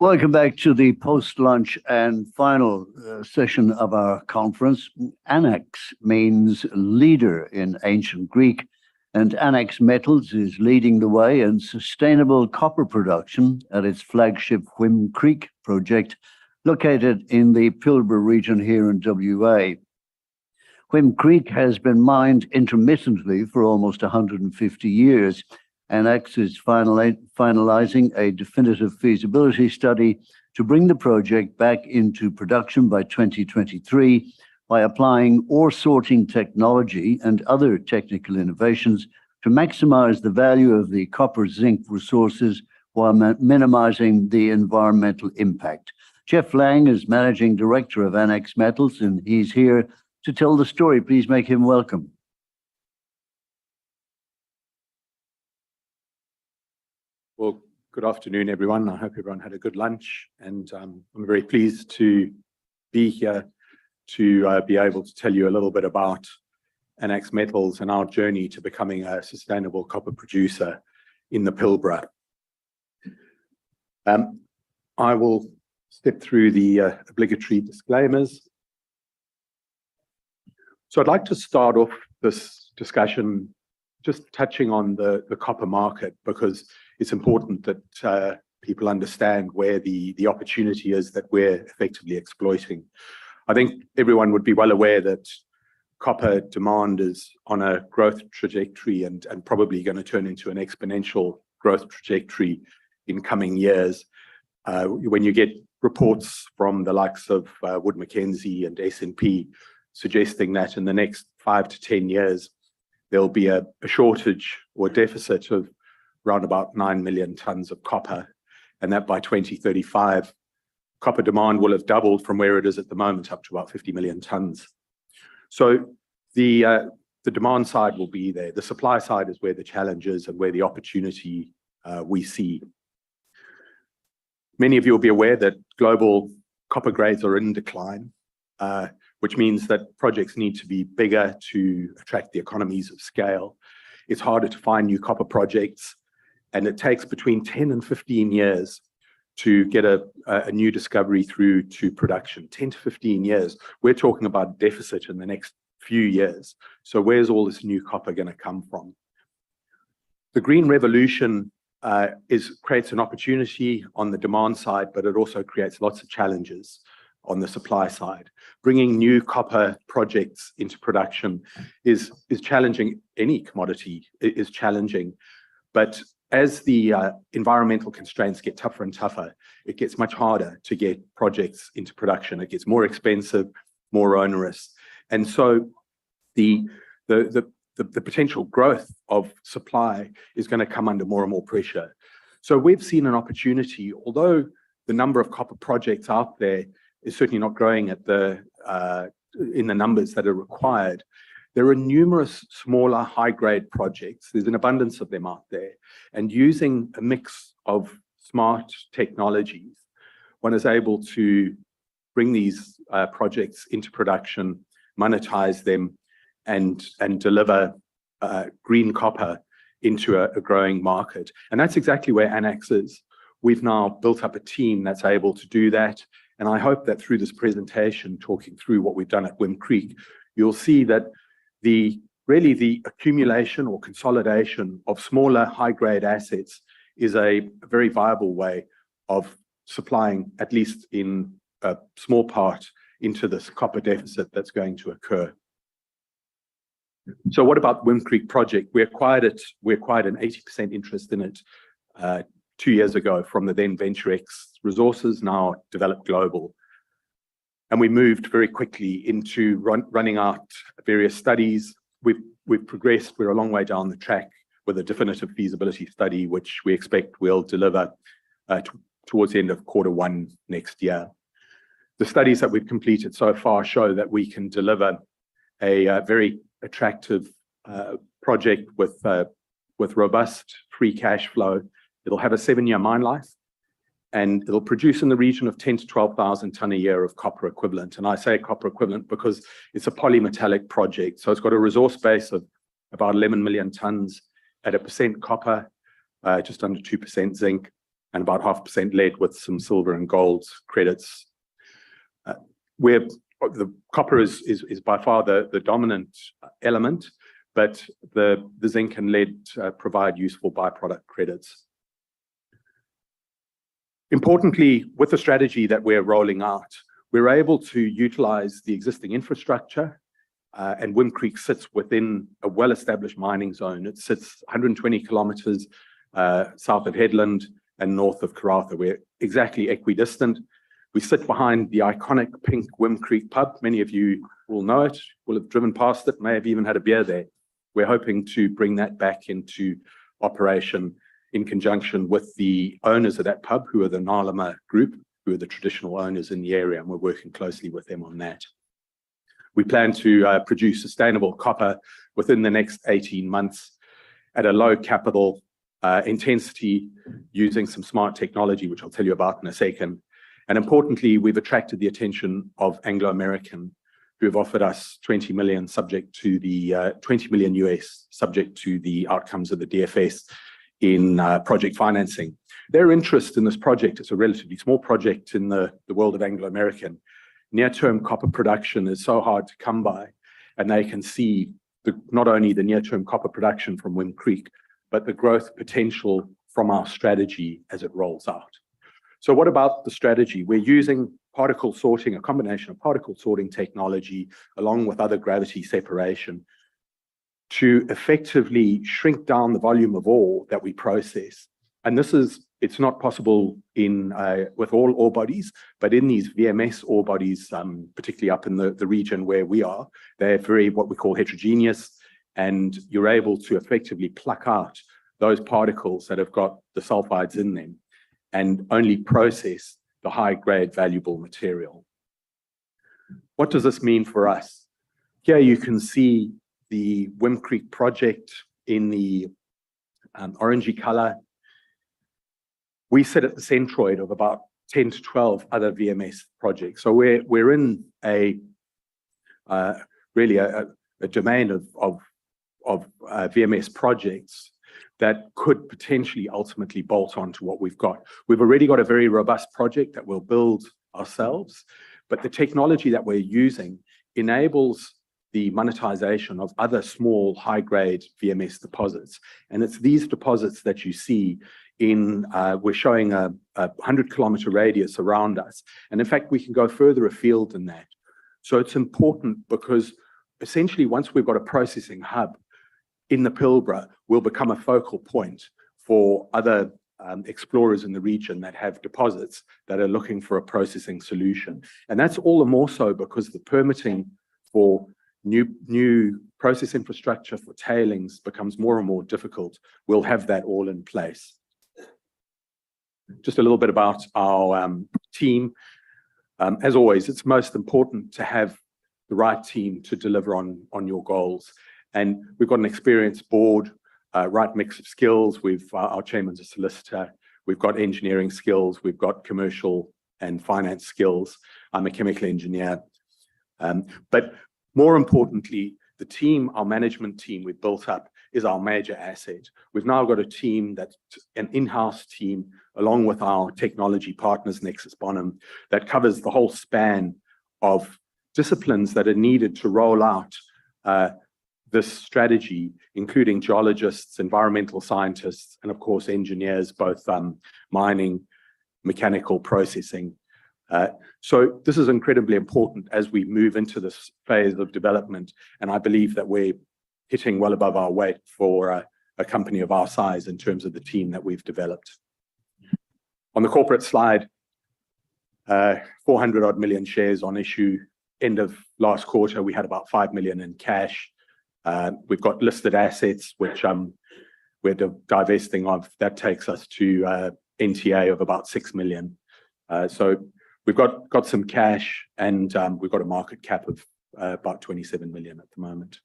Welcome back to the post-lunch and final session of our conference. Anax means leader in ancient Greek, and Anax Metals is leading the way in sustainable copper production at its flagship Whim Creek project, located in the Pilbara region here in WA. Whim Creek has been mined intermittently for almost 150 years. Anax is finalizing a definitive feasibility study to bring the project back into production by 2023 by applying ore sorting technology and other technical innovations to maximize the value of the copper zinc resources while minimizing the environmental impact. Geoff Laing is Managing Director of Anax Metals, and he's here to tell the story. Please make him welcome. Well, good afternoon, everyone. I hope everyone had a good lunch, and I'm very pleased to be here to be able to tell you a little bit about Anax Metals and our journey to becoming a sustainable copper producer in the Pilbara. I will step through the obligatory disclaimers. So I'd like to start off this discussion just touching on the copper market, because it's important that people understand where the opportunity is that we're effectively exploiting. I think everyone would be well aware that copper demand is on a growth trajectory and probably going to turn into an exponential growth trajectory in coming years. When you get reports from the likes of Wood Mackenzie and S&P suggesting that in the next 5 to 10 years, there'll be a shortage or deficit of around about 9 million tons of copper, and that by 2035, copper demand will have doubled from where it is at the moment up to about 50 million tons. So the demand side will be there. The supply side is where the challenge is and where the opportunity we see. Many of you will be aware that global copper grades are in decline, which means that projects need to be bigger to attract the economies of scale. It's harder to find new copper projects, and it takes between 10 and 15 years to get a new discovery through to production. 10 to 15 years. We're talking about deficit in the next few years. So where's all this new copper going to come from? The green revolution creates an opportunity on the demand side, but it also creates lots of challenges on the supply side. Bringing new copper projects into production is challenging. Any commodity is challenging, but as the environmental constraints get tougher and tougher, it gets much harder to get projects into production. It gets more expensive, more onerous. And so the potential growth of supply is going to come under more and more pressure. So we've seen an opportunity, although the number of copper projects out there is certainly not growing at in the numbers that are required. There are numerous smaller high-grade projects. There's an abundance of them out there. And using a mix of smart technologies, one is able to bring these projects into production, monetize them, and deliver green copper into a growing market. And that's exactly where Anax is. We've now built up a team that's able to do that. And I hope that through this presentation, talking through what we've done at Whim Creek, you'll see that the accumulation or consolidation of smaller high-grade assets is a very viable way of supplying, at least in a small part, into this copper deficit that's going to occur. So what about the Whim Creek project? We acquired an 80% interest in it 2 years ago from the then VentureX Resources, now Developed Global. And we moved very quickly into running out various studies. We've progressed. We're a long way down the track with a definitive feasibility study, which we expect will deliver towards the end of Q1 next year. The studies that we've completed so far show that we can deliver a very attractive project with robust free cash flow. It'll have a 7-year mine life, and it'll produce in the region of 10 to 12,000 tonne a year of copper equivalent. And I say copper equivalent because it's a polymetallic project. So it's got a resource base of about 11 million tonnes at 1% copper, just under 2% zinc, and about 0.5% lead with some silver and gold credits. Where the copper is by far the dominant element, but the zinc and lead provide useful byproduct credits. Importantly, with the strategy that we're rolling out, we're able to utilize the existing infrastructure, and Wim Creek sits within a well-established mining zone. It sits 120 kilometers south of Headland and north of Karratha. We're exactly equidistant. We sit behind the iconic pink Wim Creek pub. Many of you will know it, will have driven past it, may have even had a beer there. We're hoping to bring that back into operation in conjunction with the owners of that pub, who are the Nalama Group, who are the traditional owners in the area, and we're working closely with them on that. We plan to produce sustainable copper within the next 18 months at a low capital intensity using some smart technology, which I'll tell you about in a second. And importantly, we've attracted the attention of Anglo American, who have offered us 20 million subject to the 20 million US subject to the outcomes of the DFS in project financing. Their interest in this project, it's a relatively small project in the world of Anglo American. Near-term copper production is so hard to come by, and they can see not only the near-term copper production from Wim Creek, but the growth potential from our strategy as it rolls out. So what about the strategy? We're using particle sorting, a combination of particle sorting technology, along with other gravity separation, to effectively shrink down the volume of ore that we process. And it's not possible with all ore bodies, but in these VMS ore bodies, particularly up in the region where we are, they're very what we call heterogeneous, and you're able to effectively pluck out those particles that have got the sulfides in them and only process the high-grade valuable material. What does this mean for us? Here you can see the Wim Creek project in the orangey color. We sit at the centroid of about 10 to 12 other VMS projects. So we're in really a domain of VMS projects that could potentially ultimately bolt on to what we've got. We've already got a very robust project that we'll build ourselves, but the technology that we're using enables the monetization of other small high-grade VMS deposits. And it's these deposits that you see we're showing a 100-kilometer radius around us. And in fact, we can go further afield than that. So it's important because essentially once we've got a processing hub in the Pilbara, we'll become a focal point for other explorers in the region that have deposits that are looking for a processing solution. And that's all the more so because the permitting for new process infrastructure for tailings becomes more and more difficult. We'll have that all in place. Just a little bit about our team. As always, it's most important to have the right team to deliver on your goals. And we've got an experienced board, right mix of skills. Our chairman's a solicitor. We've got engineering skills. We've got commercial and finance skills. I'm a chemical engineer. But more importantly, the team, our management team we've built up is our major asset. We've now got a team that's an in-house team, along with our technology partners, Nexus Bonham, that covers the whole span of disciplines that are needed to roll out this strategy, including geologists, environmental scientists, and of course, engineers, both mining, mechanical, processing. So this is incredibly important as we move into this phase of development. And I believe that we're hitting well above our weight for a company of our size in terms of the team that we've developed. On the corporate slide, 400 odd million shares on issue. End of last quarter, we had about 5 million in cash. We've got listed assets, which we're divesting of. That takes us to NTA of about 6 million. So we've got some cash, and we've got a market cap of about 27 million at the moment.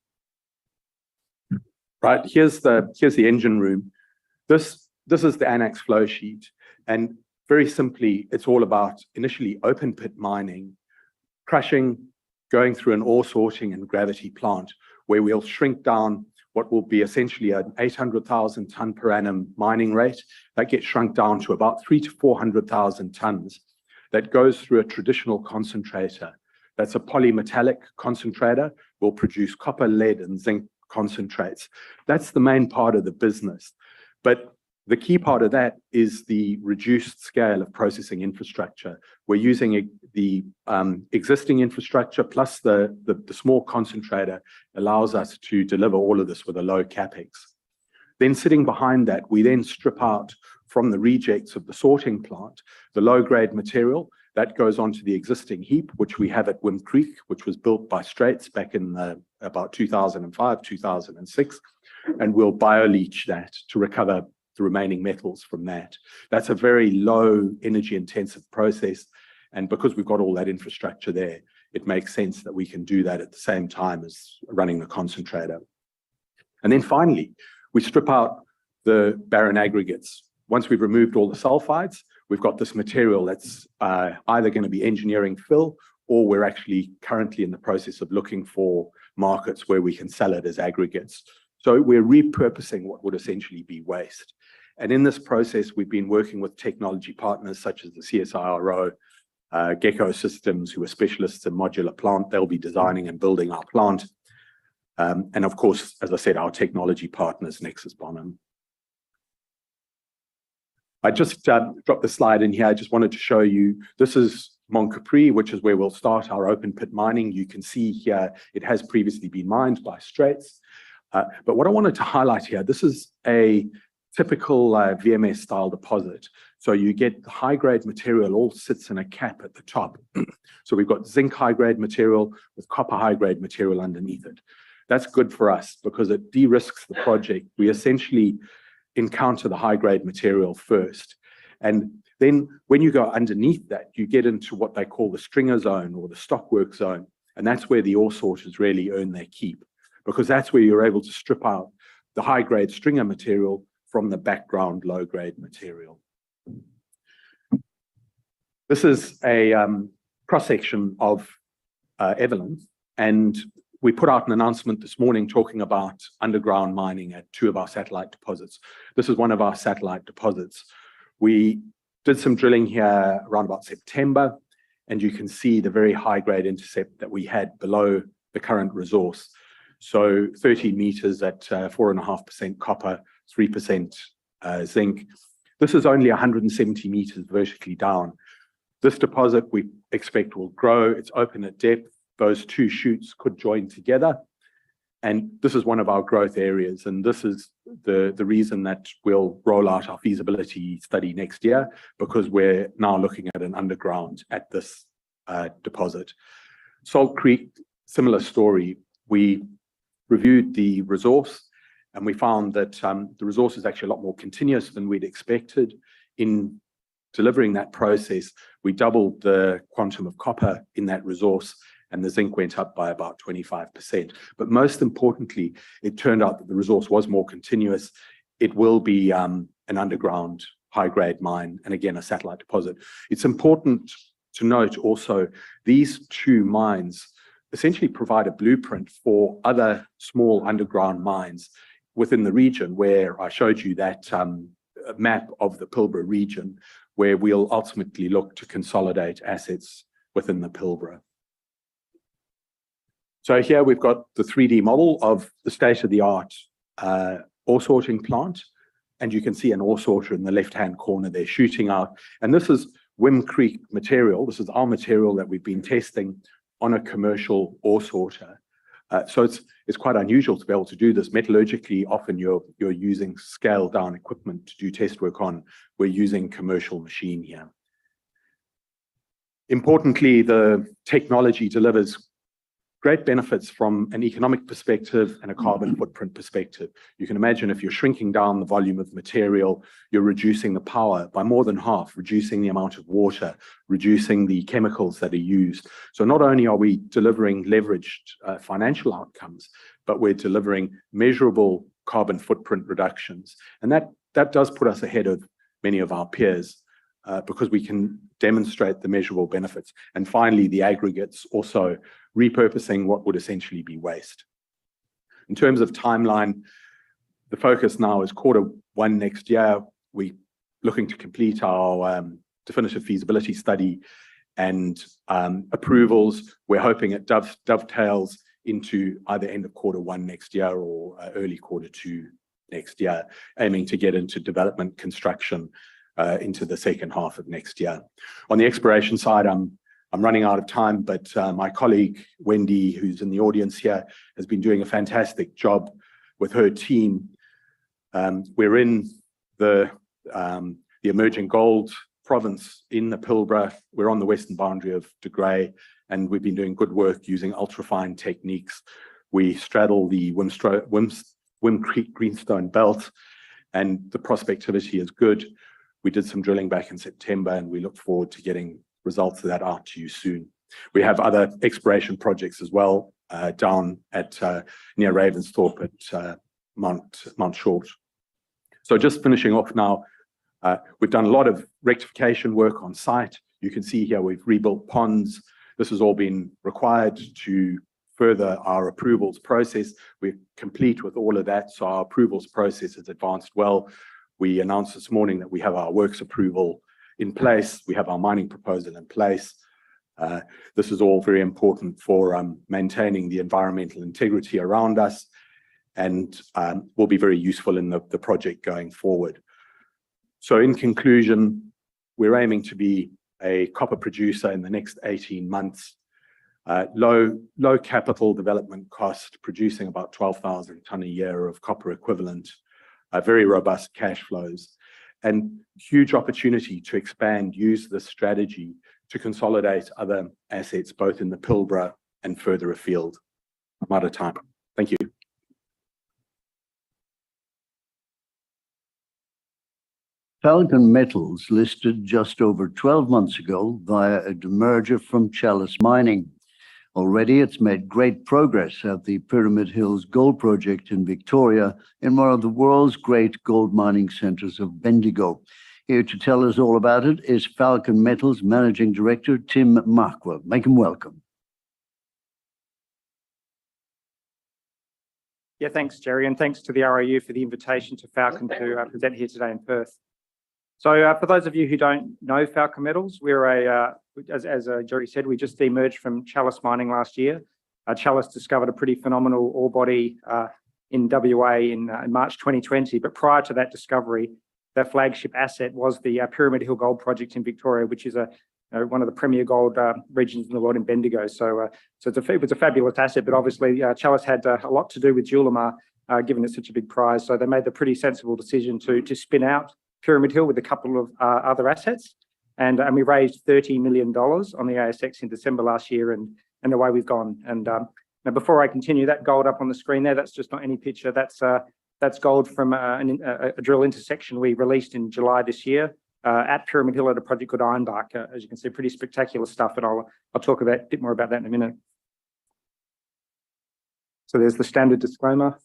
Right, here's the engine room. This is the Anax flow sheet, and very simply, it's all about initially open pit mining, crushing, going through an ore sorting and gravity plant, where we'll shrink down what will be essentially an 800,000 ton per annum mining rate. That gets shrunk down to about 300,000 to 400,000 tons. That goes through a traditional concentrator. That's a polymetallic concentrator, will produce copper, lead, and zinc concentrates. That's the main part of the business. But the key part of that is the reduced scale of processing infrastructure. We're using the existing infrastructure plus the small concentrator allows us to deliver all of this with a low capex. Then sitting behind that, we then strip out from the rejects of the sorting plant, the low-grade material that goes onto the existing heap, which we have at Wim Creek, which was built by Straits back in about 2005, 2006, and we'll bioleach that to recover the remaining metals from that. That's a very low energy intensive process, and because we've got all that infrastructure there, it makes sense that we can do that at the same time as running the concentrator. And then finally, we strip out the barren aggregates. Once we've removed all the sulfides, we've got this material that's either going to be engineering fill, or we're actually currently in the process of looking for markets where we can sell it as aggregates. So we're repurposing what would essentially be waste. And in this process, we've been working with technology partners such as the CSIRO, Gecko Systems, who are specialists in modular plant. They'll be designing and building our plant. And of course, as I said, our technology partners, Nexus Bonham. I just dropped the slide in here. I just wanted to show you, this is Mont Capri, which is where we'll start our open pit mining. You can see here, it has previously been mined by Straits. But what I wanted to highlight here, this is a typical VMS style deposit. So you get the high grade material all sits in a cap at the top. So we've got zinc high grade material with copper high grade material underneath it. That's good for us because it de-risks the project. We essentially encounter the high grade material first. And then when you go underneath that, you get into what they call the stringer zone or the stockwork zone. And that's where the ore sorters really earn their keep, because that's where you're able to strip out the high grade stringer material from the background low grade material. This is a cross-section of Evelyn, and we put out an announcement this morning talking about underground mining at two of our satellite deposits. This is one of our satellite deposits. We did some drilling here around about September, and you can see the very high grade intercept that we had below the current resource. So 30 meters at 4.5% copper, 3% zinc. This is only 170 meters vertically down. This deposit we expect will grow. It's open at depth. Those two shoots could join together. And this is one of our growth areas. And this is the reason that we'll roll out our feasibility study next year, because we're now looking at an underground at this deposit. Salt Creek, similar story. We reviewed the resource and we found that the resource is actually a lot more continuous than we'd expected. In delivering that process, we doubled the quantum of copper in that resource, and the zinc went up by about 25%. But most importantly, it turned out that the resource was more continuous. It will be an underground high-grade mine, and again, a satellite deposit. It's important to note also, these two mines essentially provide a blueprint for other small underground mines within the region, where I showed you that map of the Pilbara region, where we'll ultimately look to consolidate assets within the Pilbara. So here we've got the 3D model of the state-of-the-art ore sorting plant, and you can see an ore sorter in the left-hand corner there shooting out. And this is Wim Creek material. This is our material that we've been testing on a commercial ore sorter. So it's quite unusual to be able to do this. Metallurgically, often you're using scaled-down equipment to do test work on. We're using commercial machine here. Importantly, the technology delivers great benefits from an economic perspective and a carbon footprint perspective. You can imagine if you're shrinking down the volume of material, you're reducing the power by more than half, reducing the amount of water, reducing the chemicals that are used. So not only are we delivering leveraged financial outcomes, but we're delivering measurable carbon footprint reductions. And that does put us ahead of many of our peers because we can demonstrate the measurable benefits. And finally, the aggregates, also repurposing what would essentially be waste. In terms of timeline, the focus now is Q1 next year. We're looking to complete our definitive feasibility study and approvals. We're hoping it dovetails into either end of Q1 next year or early Q2 next year, aiming to get into development construction into the second half of next year. On the exploration side, I'm running out of time, but my colleague Wendy, who's in the audience here, has been doing a fantastic job with her team. We're in the emerging gold province in the Pilbara. We're on the western boundary of De Grey, and we've been doing good work using ultrafine techniques. We straddle the Wim Creek Greenstone Belt, and the prospectivity is good. We did some drilling back in September, and we look forward to getting results of that out to you soon. We have other exploration projects as well down at near Ravensthorpe at Mount Short. So just finishing off now, we've done a lot of rectification work on site. You can see here we've rebuilt ponds. This has all been required to further our approvals process. We're complete with all of that, so our approvals process has advanced well. We announced this morning that we have our works approval in place. We have our mining proposal in place. This is all very important for maintaining the environmental integrity around us, and will be very useful in the project going forward. So in conclusion, we're aiming to be a copper producer in the next 18 months. Low capital development cost, producing about 12,000 tonne a year of copper equivalent, very robust cash flows, and huge opportunity to expand, use this strategy to consolidate other assets, both in the Pilbara and further afield. I'm out of time. Thank you. Falcon Metals listed just over 12 months ago via a demerger from Chalice Mining. Already it's made great progress at the Pyramid Hills Gold Project in Victoria, in one of the world's great gold mining centres of Bendigo. Here to tell us all about it is Falcon Metals Managing Director Tim Markwell. Make him welcome. Yeah, thanks, Jerry, and thanks to the RIU for the invitation to Falcon to present here today in Perth. So for those of you who don't know Falcon Metals, we're as Jerry said, we just demerged from Chalice Mining last year. Chalice discovered a pretty phenomenal ore body in WA in March 2020, but prior to that discovery, their flagship asset was the Pyramid Hill Gold Project in Victoria, which is one of the premier gold regions in the world in Bendigo. So it was a fabulous asset, but obviously Chalice had a lot to do with Julimar, given it's such a big prize. So they made the pretty sensible decision to spin out Pyramid Hill with a couple of other assets, and we raised $30 million on the ASX in December last year, and away we've gone. And now before I continue, that gold up on the screen there, that's just not any picture. That's gold from a drill intersection we released in July this year at Pyramid Hill at a project called Ironbark. As you can see, pretty spectacular stuff, and I'll talk a bit more about that in a minute. So there's the standard disclaimer.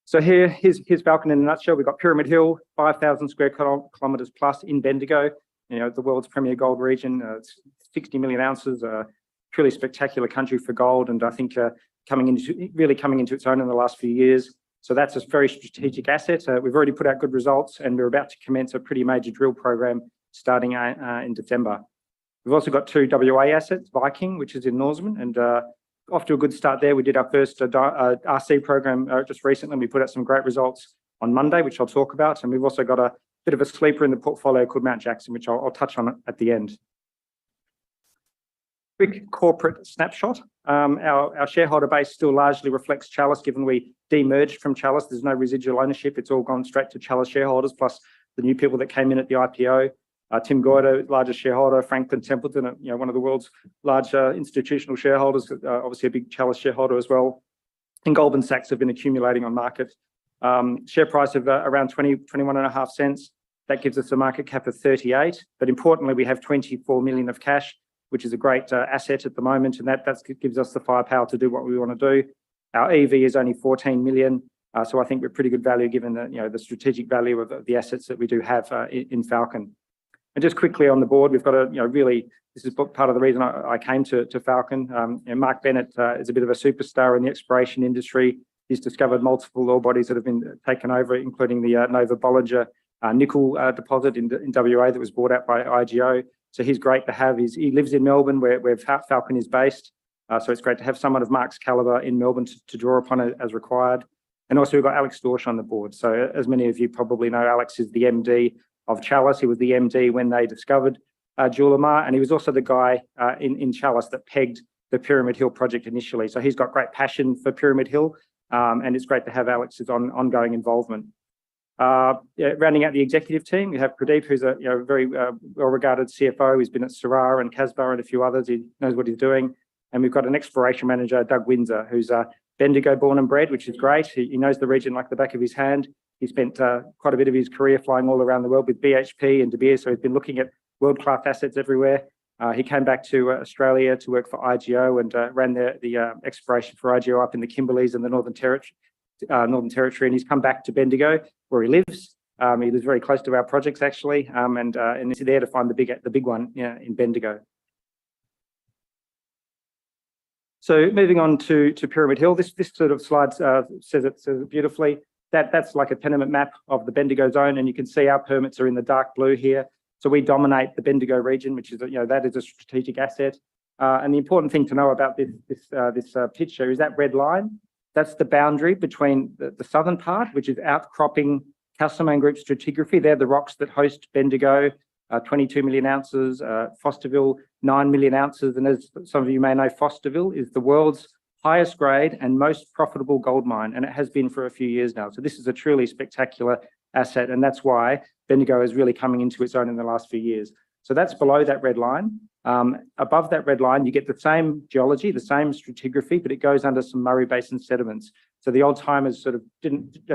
So here's Falcon in a nutshell. We've got Pyramid Hill, 5,000 square kilometres plus in Bendigo, the world's premier gold region. It's 60 million ounces, truly spectacular country for gold, and I think really coming into its own in the last few years. So that's a very strategic asset. We've already put out good results, and we're about to commence a pretty major drill program starting in December. We've also got two WA assets, Viking, which is in Norseman, and off to a good start there. We did our first RC program just recently, and we put out some great results on Monday, which I'll talk about. And we've also got a bit of a sleeper in the portfolio called Mount Jackson, which I'll touch on at the end. Quick corporate snapshot. Our shareholder base still largely reflects Chalice, given we demerged from Chalice. There's no residual ownership. It's all gone straight to Chalice shareholders, plus the new people that came in at the IPO. Tim Goyder, largest shareholder, Franklin Templeton, one of the world's large institutional shareholders, obviously a big Chalice shareholder as well. And Goldman Sachs have been accumulating on market. Share price of around 21.5 cents. That gives us a market cap of 38. But importantly, we have 24 million of cash, which is a great asset at the moment, and that gives us the firepower to do what we want to do. Our EV is only 14 million, so I think we're pretty good value given the strategic value of the assets that we do have in Falcon. And just quickly on the board, we've got really, this is part of the reason I came to Falcon. Mark Bennett is a bit of a superstar in the exploration industry. He's discovered multiple ore bodies that have been taken over, including the Nova Bollinger nickel deposit in WA that was bought out by IGO. So he's great to have. He lives in Melbourne, where Falcon is based. So it's great to have someone of Mark's calibre in Melbourne to draw upon it as required. And also we've got Alex Dorsch on the board. So as many of you probably know, Alex is the MD of Chalice. He was the MD when they discovered Julimar, and he was also the guy in Chalice that pegged the Pyramid Hill project initially. So he's got great passion for Pyramid Hill, and it's great to have Alex's ongoing involvement. Rounding out the executive team, we have Pradeep, who's a very well-regarded CFO. He's been at Syrah and Casbar and a few others. He knows what he's doing. And we've got an exploration manager, Doug Windsor, who's Bendigo born and bred, which is great. He knows the region like the back of his hand. He spent quite a bit of his career flying all around the world with BHP and De Beers, so he's been looking at world-class assets everywhere. He came back to Australia to work for IGO and ran the exploration for IGO up in the Kimberleys and the Northern Territory, and he's come back to Bendigo, where he lives. He lives very close to our projects, actually, and he's there to find the big one in Bendigo. So moving on to Pyramid Hill, this sort of slide says it beautifully. That's like a tenement map of the Bendigo zone, and you can see our permits are in the dark blue here. So we dominate the Bendigo region, which is that is a strategic asset. And the important thing to know about this picture is that red line. That's the boundary between the southern part, which is outcropping Castlemaine Group stratigraphy. They're the rocks that host Bendigo, 22 million ounces, Fosterville, 9 million ounces. And as some of you may know, Fosterville is the world's highest grade and most profitable gold mine, and it has been for a few years now. So this is a truly spectacular asset, and that's why Bendigo is really coming into its own in the last few years. So that's below that red line. Above that red line, you get the same geology, the same stratigraphy, but it goes under some Murray Basin sediments. So the old timers sort of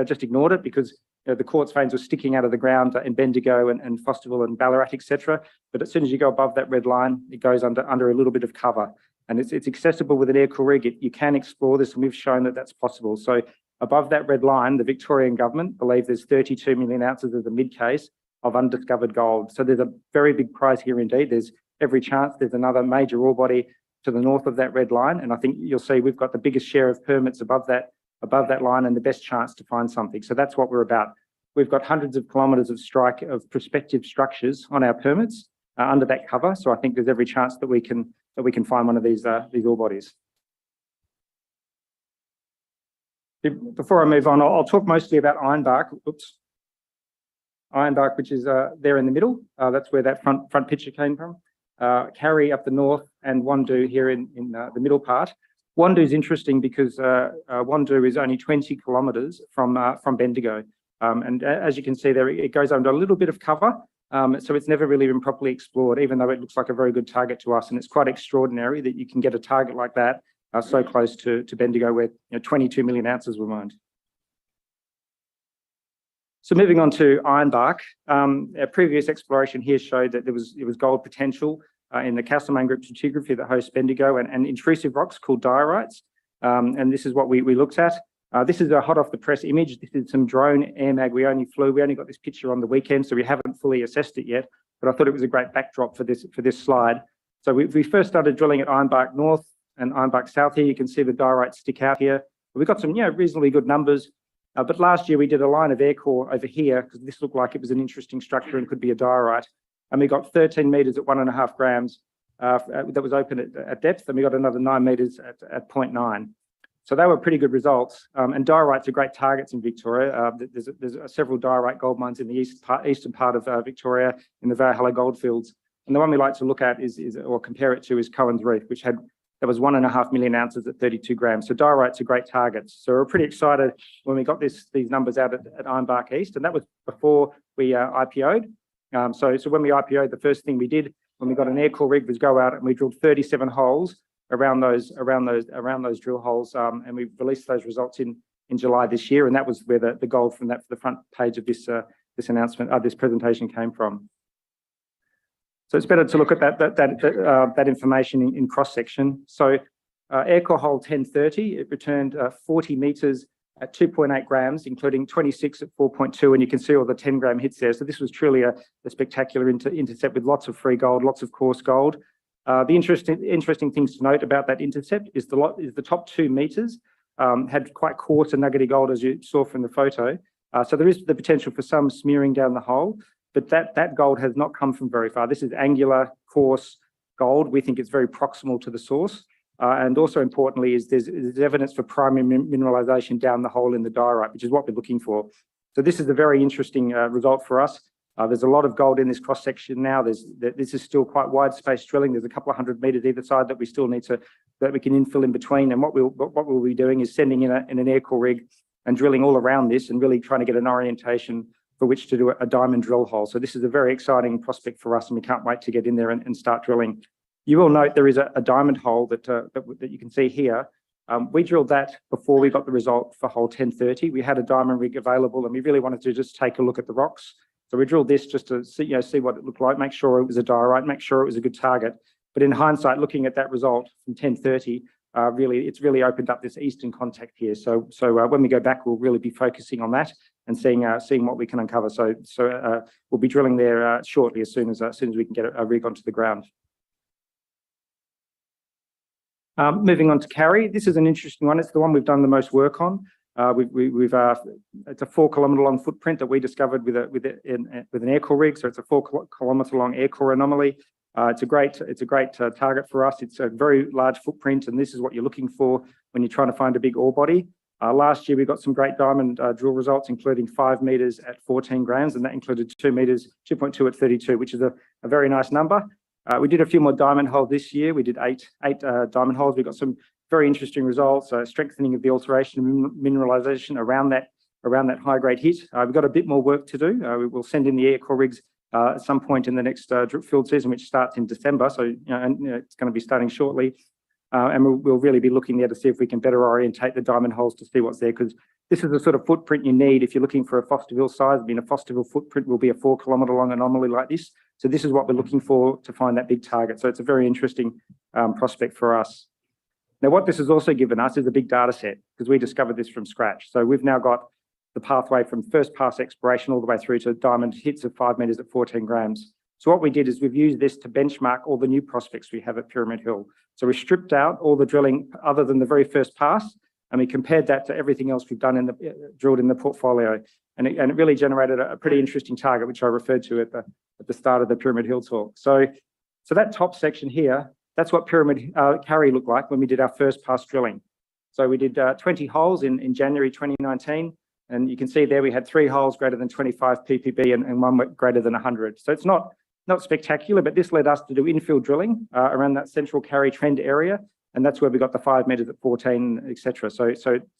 just ignored it because the quartz veins were sticking out of the ground in Bendigo and Fosterville and Ballarat, etc. But as soon as you go above that red line, it goes under a little bit of cover. And it's accessible with an air-core rig. You can explore this, and we've shown that that's possible. So above that red line, the Victorian government believe there's 32 million ounces as a mid case of undiscovered gold. So there's a very big prize here indeed. There's every chance there's another major ore body to the north of that red line. And I think you'll see we've got the biggest share of permits above that line and the best chance to find something. So that's what we're about. We've got hundreds of kilometres of strike of prospective structures on our permits under that cover. So I think there's every chance that we can find one of these ore bodies. Before I move on, I'll talk mostly about Ironbark. Oops. Ironbark, which is there in the middle. That's where that front picture came from. Carry up the north and Wandoo here in the middle part. Wandoo is interesting because Wandoo is only 20 kilometres from Bendigo. And as you can see there, it goes under a little bit of cover. So it's never really been properly explored, even though it looks like a very good target to us. And it's quite extraordinary that you can get a target like that so close to Bendigo, where 22 million ounces were mined. So moving on to Ironbark, our previous exploration here showed that there was gold potential in the Castlemaine Group stratigraphy that hosts Bendigo and intrusive rocks called diorites. And this is what we looked at. This is a hot off the press image. This is some drone air mag we only flew. We only got this picture on the weekend, so we haven't fully assessed it yet, but I thought it was a great backdrop for this slide. So we first started drilling at Ironbark North and Ironbark South here. You can see the diorites stick out here. We got some reasonably good numbers. But last year we did a line of air core over here because this looked like it was an interesting structure and could be a diorite. And we got 13 metres at 1.5 grams that was open at depth, and we got another 9 metres at 0.9. So they were pretty good results. And diorites are great targets in Victoria. There's several diorite gold mines in the eastern part of Victoria in the Valhalla goldfields. And the one we like to look at or compare it to is Cohen's Reef, which that was 1.5 million ounces at 32 grams. So diorites are great targets. So we're pretty excited when we got these numbers out at Ironbark East, and that was before we IPO'd. So when we IPO'd, the first thing we did when we got an air core rig was go out and we drilled 37 holes around those drill holes, and we released those results in July this year, and that was where the gold from the front page of this this presentation came from. So it's better to look at that information in cross section. So air core hole 1030, it returned 40 metres at 2.8 grams, including 26 at 4.2, and you can see all the 10-gram hits there. So this was truly a spectacular intercept with lots of free gold, lots of coarse gold. The interesting things to note about that intercept is the top 2 meters had quite coarse and nuggety gold, as you saw from the photo. So there is the potential for some smearing down the hole, but that gold has not come from very far. This is angular, coarse gold. We think it's very proximal to the source. And also importantly is there's evidence for primary mineralization down the hole in the diorite, which is what we're looking for. So this is a very interesting result for us. There's a lot of gold in this cross section now. This is still quite wide space drilling. There's a couple of 100 meters either side that we still need that we can infill in between. And what we'll be doing is sending in an air core rig and drilling all around this and really trying to get an orientation for which to do a diamond drill hole. So this is a very exciting prospect for us, and we can't wait to get in there and start drilling. You will note there is a diamond hole that you can see here. We drilled that before we got the result for hole 1030. We had a diamond rig available, and we really wanted to just take a look at the rocks. So we drilled this just to see what it looked like, make sure it was a diorite, make sure it was a good target. But in hindsight, looking at that result from 1030, it's really opened up this eastern contact here. So when we go back, we'll really be focusing on that and seeing what we can uncover. So we'll be drilling there shortly as soon as we can get a rig onto the ground. Moving on to Carry, this is an interesting one. It's the one we've done the most work on. It's a 4 kilometre long footprint that we discovered with an air core rig. So it's a 4 kilometre long air core anomaly. It's a great target for us. It's a very large footprint, and this is what you're looking for when you're trying to find a big ore body. Last year we got some great diamond drill results, including 5 meters at 14 grams, and that included 2 meters, 2.2 at 32, which is a very nice number. We did a few more diamond holes this year. We did eight diamond holes. We got some very interesting results, strengthening of the alteration and mineralization around that high grade hit. We've got a bit more work to do. We will send in the air core rigs at some point in the next field season, which starts in December. So it's going to be starting shortly. And we'll really be looking there to see if we can better orientate the diamond holes to see what's there, because this is the sort of footprint you need if you're looking for a Fosterville size. I mean, a Fosterville footprint will be a 4 kilometre long anomaly like this. So this is what we're looking for to find that big target. So it's a very interesting prospect for us. Now, what this has also given us is a big data set, because we discovered this from scratch. So we've now got the pathway from first pass exploration all the way through to diamond hits of 5 meters at 14 grams. So what we did is we've used this to benchmark all the new prospects we have at Pyramid Hill. So we stripped out all the drilling other than the very first pass, and we compared that to everything else we've done drilled in the portfolio. And it really generated a pretty interesting target, which I referred to at the start of the Pyramid Hill talk. So that top section here, that's what Pyramid Carry looked like when we did our first pass drilling. So we did 20 holes in January 2019, and you can see there we had 3 holes greater than 25 ppb and 1 greater than 100. So it's not spectacular, but this led us to do infill drilling around that central Carry trend area, and that's where we got the 5 meters at 14, etc. So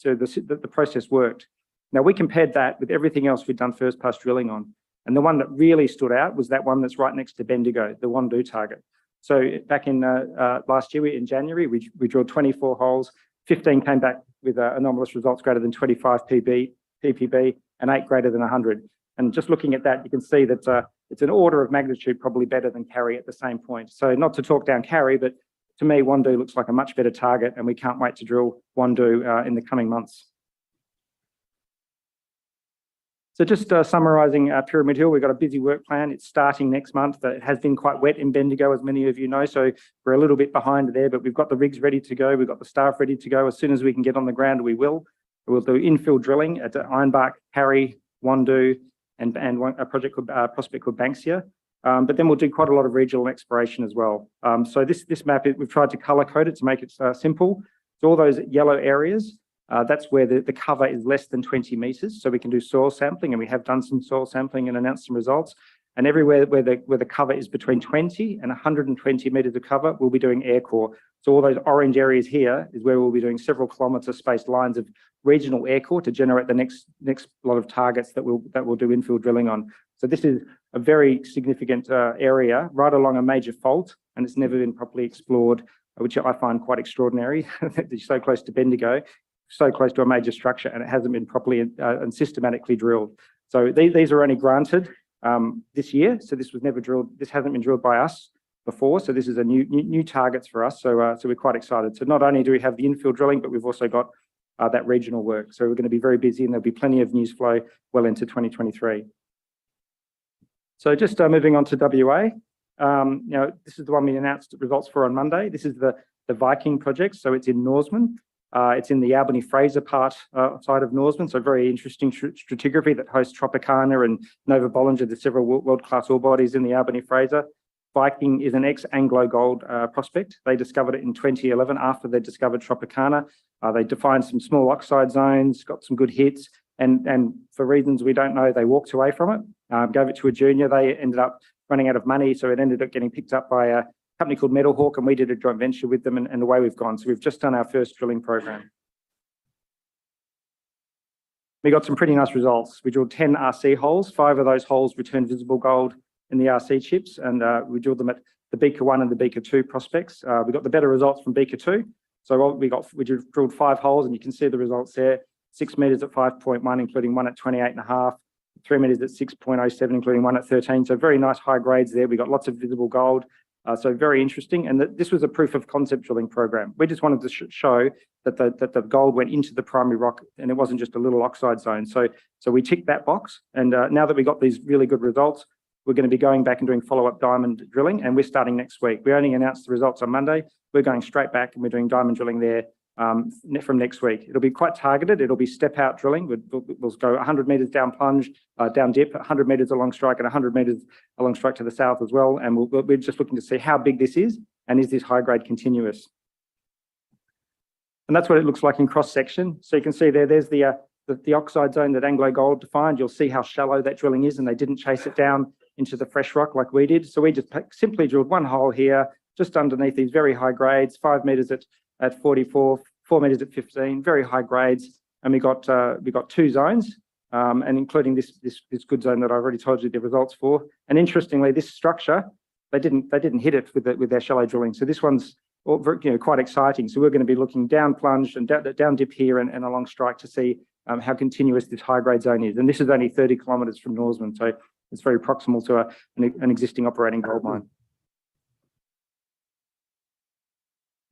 the process worked. Now, we compared that with everything else we'd done first pass drilling on, and the one that really stood out was that one that's right next to Bendigo, the Wandoo target. So back in last year, in January, we drilled 24 holes, 15 came back with anomalous results greater than 25 ppb and 8 greater than 100. And just looking at that, you can see that it's an order of magnitude probably better than Carry at the same point. So not to talk down Carry, but to me, Wandoo looks like a much better target, and we can't wait to drill Wandoo in the coming months. So just summarising Pyramid Hill, we've got a busy work plan. It's starting next month. It has been quite wet in Bendigo, as many of you know, so we're a little bit behind there, but we've got the rigs ready to go. We've got the staff ready to go. As soon as we can get on the ground, we will. We'll do infill drilling at Ironbark, Carry, Wandoo, and a prospect called Banksia. But then we'll do quite a lot of regional exploration as well. So this map, we've tried to colour code it to make it simple. So all those yellow areas, that's where the cover is less than 20 meters. So we can do soil sampling, and we have done some soil sampling and announced some results. And everywhere where the cover is between 20 and 120 meters of cover, we'll be doing air core. So all those orange areas here is where we'll be doing several kilometre spaced lines of regional air core to generate the next lot of targets that we'll do infill drilling on. So this is a very significant area right along a major fault, and it's never been properly explored, which I find quite extraordinary. It's so close to Bendigo, so close to a major structure, and it hasn't been properly and systematically drilled. So these are only granted this year. So this was never drilled. This hasn't been drilled by us before. So this is a new targets for us. So we're quite excited. So not only do we have the infill drilling, but we've also got that regional work. So we're going to be very busy, and there'll be plenty of news flow well into 2023. So just moving on to WA. This is the one we announced results for on Monday. This is the Viking project. So it's in Norseman. It's in the Albany-Fraser part side of Norseman. So very interesting stratigraphy that hosts Tropicana and Nova Bollinger, the several world-class ore bodies in the Albany-Fraser. Viking is an ex-Anglo Gold prospect. They discovered it in 2011 after they discovered Tropicana. They defined some small oxide zones, got some good hits, and for reasons we don't know, they walked away from it, gave it to a junior. They ended up running out of money, so it ended up getting picked up by a company called Metal Hawk, and we did a joint venture with them, and away we've gone. So we've just done our first drilling program. We got some pretty nice results. We drilled 10 RC holes. 5 of those holes returned visible gold in the RC chips, and we drilled them at the Beaker 1 and the Beaker 2 prospects. We got the better results from Beaker 2. So we drilled 5 holes, and you can see the results there. 6 meters at 5.1, including one at 28.5, 3 meters at 6.07, including one at 13. So very nice high grades there. We got lots of visible gold. So very interesting. And this was a proof of concept drilling program. We just wanted to show that the gold went into the primary rock, and it wasn't just a little oxide zone. So we ticked that box. And now that we got these really good results, we're going to be going back and doing follow-up diamond drilling, and we're starting next week. We only announced the results on Monday. We're going straight back, and we're doing diamond drilling there from next week. It'll be quite targeted. It'll be step-out drilling. We'll go 100 meters down plunge, down dip, 100 meters along strike, and 100 meters along strike to the south as well. And we're just looking to see how big this is, and is this high-grade continuous? And that's what it looks like in cross-section. So you can see there's the oxide zone that Anglo Gold defined. You'll see how shallow that drilling is, and they didn't chase it down into the fresh rock like we did. So we just simply drilled one hole here, just underneath these very high grades, 5 meters at 44, 4 meters at 15, very high grades. And we got 2 zones, and including this good zone that I already told you the results for. And interestingly, this structure, they didn't hit it with their shallow drilling. So this one's quite exciting. So we're going to be looking down plunge and down dip here and along strike to see how continuous this high grade zone is. And this is only 30 kilometers from Norseman, so it's very proximal to an existing operating gold mine.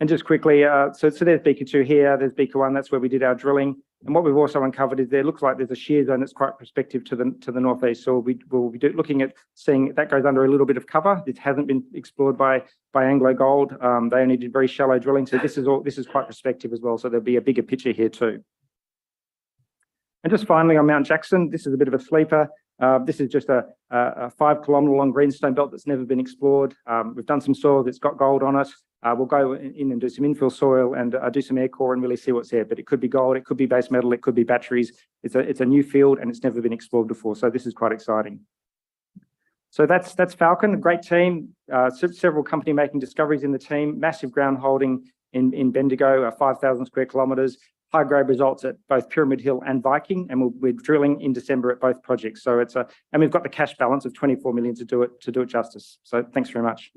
And just quickly, so there's Beaker 2 here, there's Beaker 1, that's where we did our drilling. And what we've also uncovered is there looks like there's a shear zone that's quite prospective to the northeast. So we'll be looking at seeing that goes under a little bit of cover. It hasn't been explored by Anglo Gold. They only did very shallow drilling. So this is quite prospective as well. So there'll be a bigger picture here too. And just finally on Mount Jackson, this is a bit of a sleeper. This is just a 5 kilometre long greenstone belt that's never been explored. We've done some soil that's got gold on it. We'll go in and do some infill soil and do some air core and really see what's there. But it could be gold, it could be base metal, it could be batteries. It's a new field and it's never been explored before. So this is quite exciting. So that's Falcon, a great team. Several company making discoveries in the team. Massive ground holding in Bendigo, 5,000 square kilometres. High grade results at both Pyramid Hill and Viking, and we're drilling in December at both projects. So and we've got the cash balance of 24 million to do it justice. So thanks very much.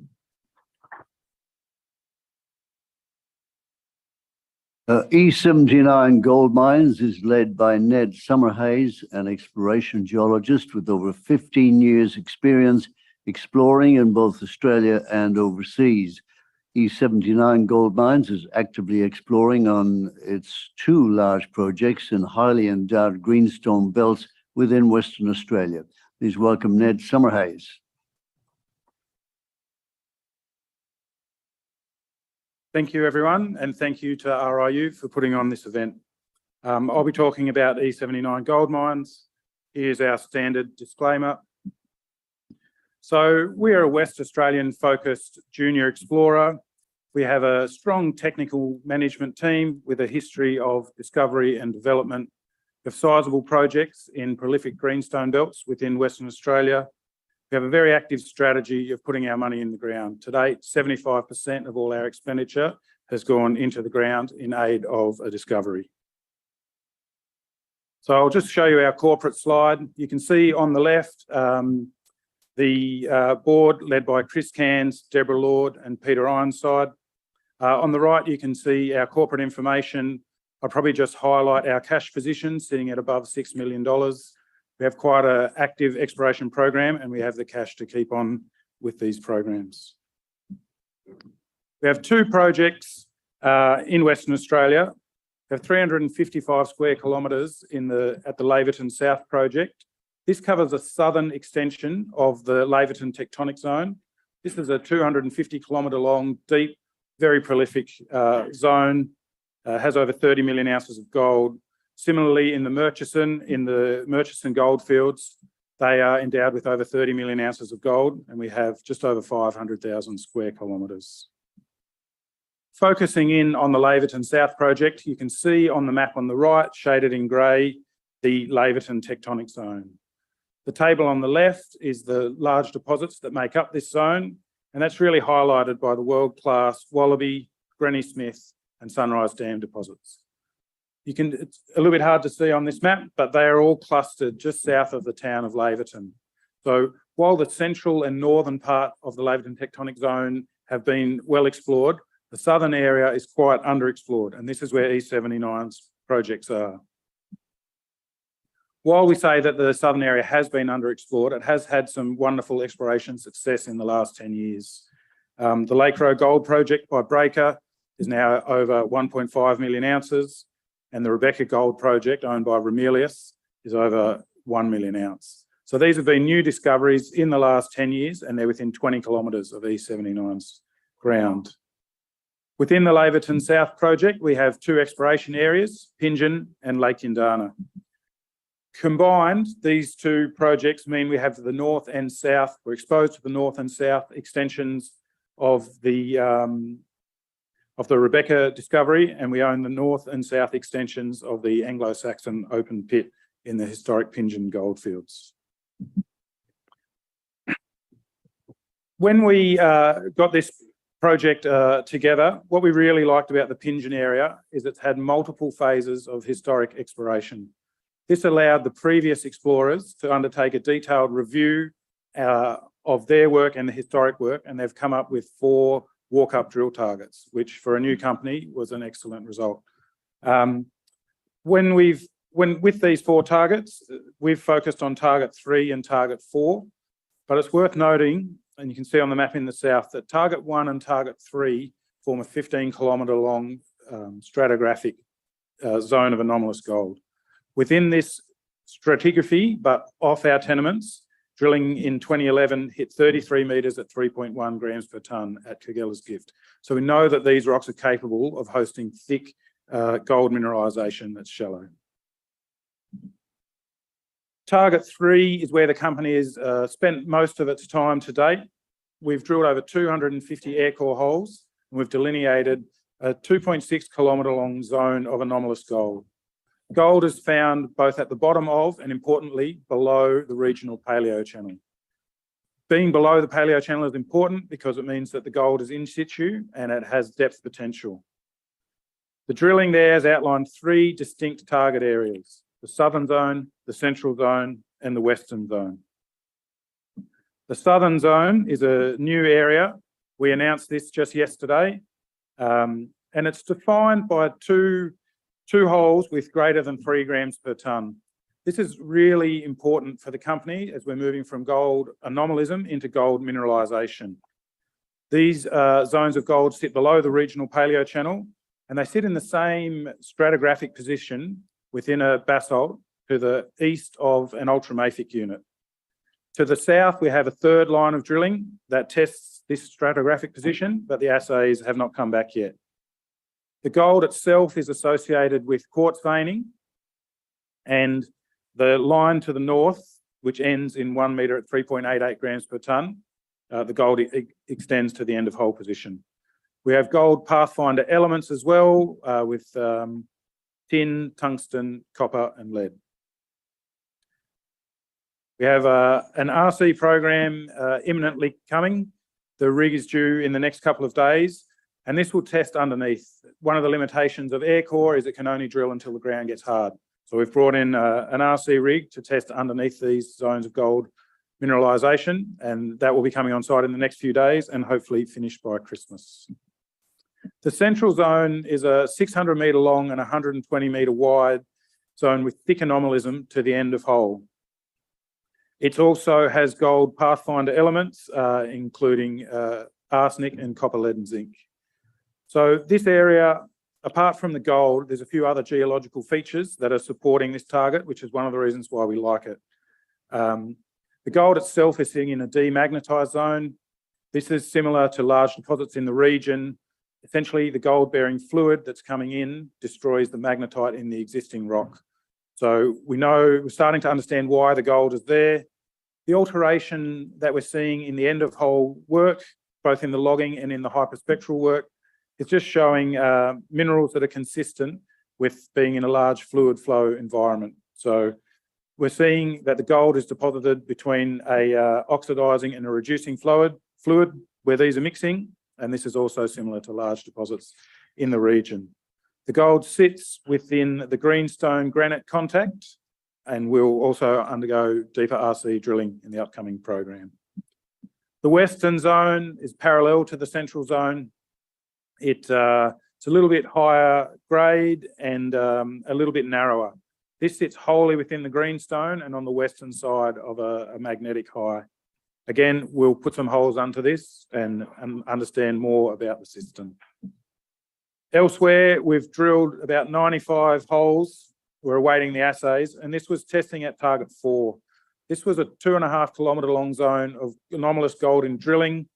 E79 Gold Mines is led by Ned Summerhayes, an exploration geologist with over 15 years experience exploring in both Australia and overseas. E79 Gold Mines is actively exploring on its 2 large projects in highly endowed greenstone belts within Western Australia. Please welcome Ned Summerhayes. Thank you, everyone, and thank you to RIU for putting on this event. I'll be talking about E79 Gold Mines. Here's our standard disclaimer. So we are a West Australian-focused junior explorer. We have a strong technical management team with a history of discovery and development of sizable projects in prolific greenstone belts within Western Australia. We have a very active strategy of putting our money in the ground. To date, 75% of all our expenditure has gone into the ground in aid of a discovery. So I'll just show you our corporate slide. You can see on the left, the board led by Chris Cairns, Deborah Lord and Peter Ironside. On the right, you can see our corporate information. I'll probably just highlight our cash position sitting at above $6 million. We have quite an active exploration program and we have the cash to keep on with these programs. We have 2 projects in Western Australia. We have 355 square kilometres at the Laverton South project. This covers a southern extension of the Laverton tectonic zone. This is a 250 kilometre long, deep, very prolific zone, has over 30 million ounces of gold. Similarly, in the Murchison goldfields, they are endowed with over 30 million ounces of gold, and we have just over 500,000 square kilometres. Focusing in on the Laverton South project, you can see on the map on the right, shaded in grey, the Laverton tectonic zone. The table on the left is the large deposits that make up this zone, and that's really highlighted by the world-class Wallaby, Granny Smith and Sunrise Dam deposits. It's a little bit hard to see on this map, but they are all clustered just south of the town of Laverton. So while the central and northern part of the Laverton tectonic zone have been well explored, the southern area is quite underexplored, and this is where E79's projects are. While we say that the southern area has been underexplored, it has had some wonderful exploration success in the last 10 years. The Lake Row Gold project by Breaker is now over 1.5 million ounces, and the Rebecca Gold project, owned by Ramelius, is over 1 million ounce. So these have been new discoveries in the last 10 years, and they're within 20 kilometres of E79's ground. Within the Laverton South project, we have two exploration areas, Pingeon and Lake Yindana. Combined, these two projects mean we have the north and south, we're exposed to the north and south extensions of the Rebecca discovery, and we own the north and south extensions of the Anglo-Saxon open pit in the historic Pingeon goldfields. When we got this project together, what we really liked about the Pingeon area is it's had multiple phases of historic exploration. This allowed the previous explorers to undertake a detailed review of their work and the historic work, and they've come up with 4 walk-up drill targets, which for a new company was an excellent result. With these 4 targets, we've focused on target 3 and target 4, but it's worth noting, and you can see on the map in the south, that target 1 and target 3 form a 15-kilometre long stratigraphic zone of anomalous gold. Within this stratigraphy, but off our tenements, drilling in 2011 hit 33 metres at 3.1 grams per tonne at Cagella's Gift. So we know that these rocks are capable of hosting thick gold mineralisation that's shallow. Target 3 is where the company has spent most of its time to date. We've drilled over 250 air core holes, and we've delineated a 2.6 kilometre long zone of anomalous gold. Gold is found both at the bottom of and, importantly, below the regional paleo channel. Being below the paleo channel is important because it means that the gold is in situ and it has depth potential. The drilling there has outlined 3 distinct target areas: the southern zone, the central zone, and the western zone. The southern zone is a new area. We announced this just yesterday, and it's defined by two holes with greater than 3 grams per tonne. This is really important for the company as we're moving from gold anomalism into gold mineralisation. These zones of gold sit below the regional paleo channel, and they sit in the same stratigraphic position within a basalt to the east of an ultramafic unit. To the south, we have a 3rd line of drilling that tests this stratigraphic position, but the assays have not come back yet. The gold itself is associated with quartz veining, and the line to the north, which ends in 1 metre at 3.88 grams per tonne, the gold extends to the end of hole position. We have gold pathfinder elements as well, with tin, tungsten, copper and lead. We have an RC program imminently coming. The rig is due in the next couple of days, and this will test underneath. One of the limitations of air core is it can only drill until the ground gets hard. So we've brought in an RC rig to test underneath these zones of gold mineralisation, and that will be coming on site in the next few days and hopefully finished by Christmas. The central zone is a 600 metre long and 120 metre wide zone with thick anomalism to the end of hole. It also has gold pathfinder elements, including arsenic and copper, lead and zinc. So this area apart from the gold, there's a few other geological features that are supporting this target, which is one of the reasons why we like it. The gold itself is sitting in a demagnetized zone. This is similar to large deposits in the region. Essentially, the gold-bearing fluid that's coming in destroys the magnetite in the existing rock. So we're starting to understand why the gold is there. The alteration that we're seeing in the end of hole work, both in the logging and in the hyperspectral work, is just showing minerals that are consistent with being in a large fluid flow environment. So we're seeing that the gold is deposited between a oxidizing and a reducing fluid where these are mixing, and this is also similar to large deposits in the region. The gold sits within the greenstone granite contact, and we'll also undergo deeper RC drilling in the upcoming program. The western zone is parallel to the central zone. It's a little bit higher grade and a little bit narrower. This sits wholly within the greenstone and on the western side of a magnetic high. Again, we'll put some holes under this and understand more about the system. Elsewhere, we've drilled about 95 holes. We're awaiting the assays, and this was testing at target 4. This was a 2.5 kilometre long zone of anomalous gold in drilling.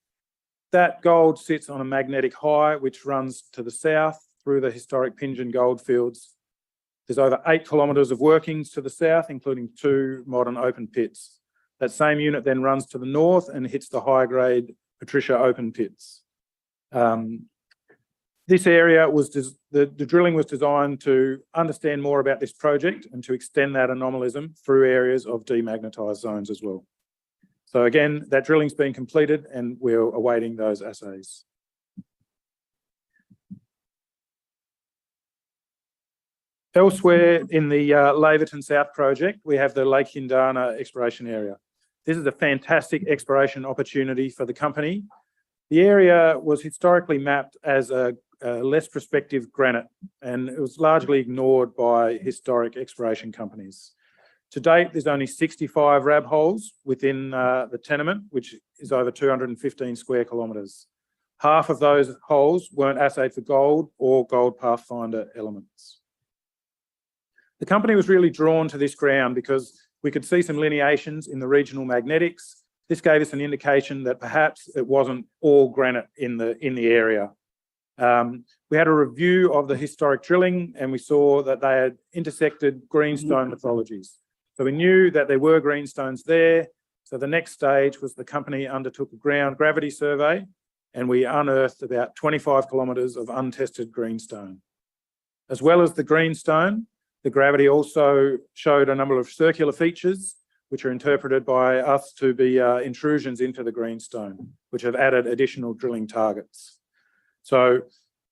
That gold sits on a magnetic high, which runs to the south through the historic Pingeon gold fields. There's over 8 kilometres of workings to the south, including 2 modern open pits. That same unit then runs to the north and hits the high-grade Patricia open pits. This area was, the drilling was designed to understand more about this project and to extend that anomalism through areas of demagnetised zones as well. So again, that drilling's been completed and we're awaiting those assays. Elsewhere in the Laverton South project, we have the Lake Hindana exploration area. This is a fantastic exploration opportunity for the company. The area was historically mapped as a less prospective granite, and it was largely ignored by historic exploration companies. To date, there's only 65 RAB holes within the tenement, which is over 215 square kilometres. Half of those holes weren't assayed for gold or gold pathfinder elements. The company was really drawn to this ground because we could see some lineations in the regional magnetics. This gave us an indication that perhaps it wasn't all granite in the area. We had a review of the historic drilling and we saw that they had intersected greenstone lithologies. So we knew that there were greenstones there. So the next stage was the company undertook a ground gravity survey and we unearthed about 25 kilometres of untested greenstone. As well as the greenstone, the gravity also showed a number of circular features which are interpreted by us to be intrusions into the greenstone, which have added additional drilling targets. So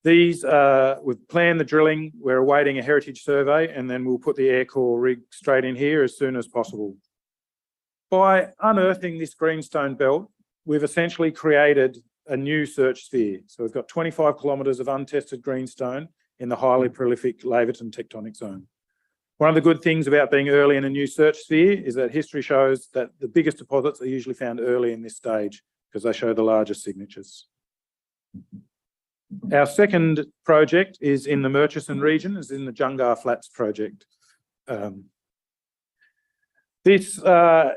these, we've planned the drilling, we're awaiting a heritage survey, and then we'll put the air core rig straight in here as soon as possible. By unearthing this greenstone belt, we've essentially created a new search sphere. So we've got 25 kilometres of untested greenstone in the highly prolific Laverton tectonic zone. One of the good things about being early in a new search sphere is that history shows that the biggest deposits are usually found early in this stage because they show the largest signatures. Our second project is in the Murchison region, is in the Jungar Flats project. This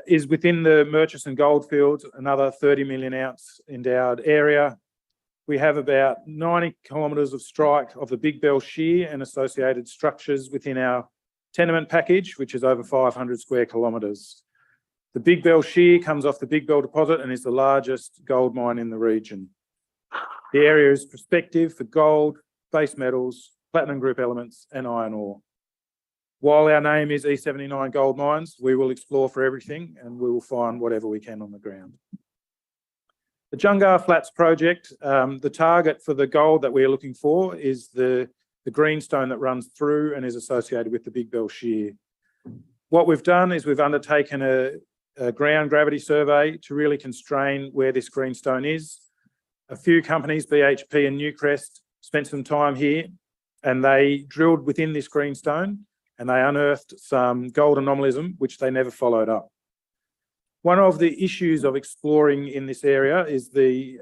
is within the Murchison goldfields, another 30 million ounce endowed area. We have about 90 kilometres of strike of the Big Bell Shear and associated structures within our tenement package, which is over 500 square kilometres. The Big Bell Shear comes off the Big Bell deposit and is the largest gold mine in the region. The area is prospective for gold, base metals, platinum group elements and iron ore. While our name is E79 Gold Mines, we will explore for everything and we will find whatever we can on the ground. The Jungar Flats project, the target for the gold that we're looking for is the greenstone that runs through and is associated with the Big Bell Shear. What we've done is we've undertaken a ground gravity survey to really constrain where this greenstone is. A few companies, BHP and Newcrest, spent some time here and they drilled within this greenstone and they unearthed some gold anomalism, which they never followed up. One of the issues of exploring in this area is the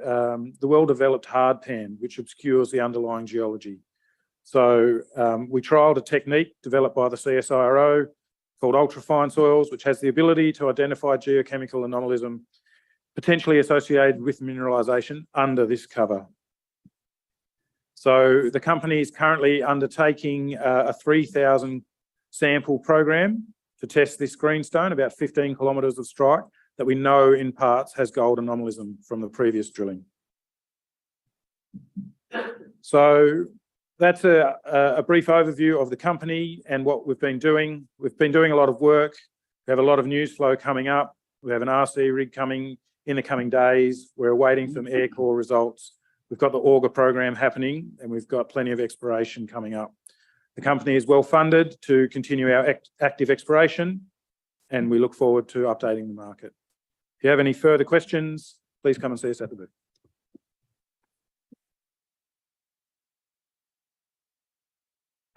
well-developed hardpan, which obscures the underlying geology. So we trialled a technique developed by the CSIRO called ultrafine soils, which has the ability to identify geochemical anomalism potentially associated with mineralisation under this cover. So the company is currently undertaking a 3,000 sample program to test this greenstone, about 15 kilometres of strike, that we know in parts has gold anomalism from the previous drilling. So that's a brief overview of the company and what we've been doing. We've been doing a lot of work. We have a lot of news flow coming up. We have an RC rig coming in the coming days. We're awaiting some air core results. We've got the auger program happening, and we've got plenty of exploration coming up. The company is well funded to continue our active exploration, and we look forward to updating the market. If you have any further questions, please come and see us at the booth.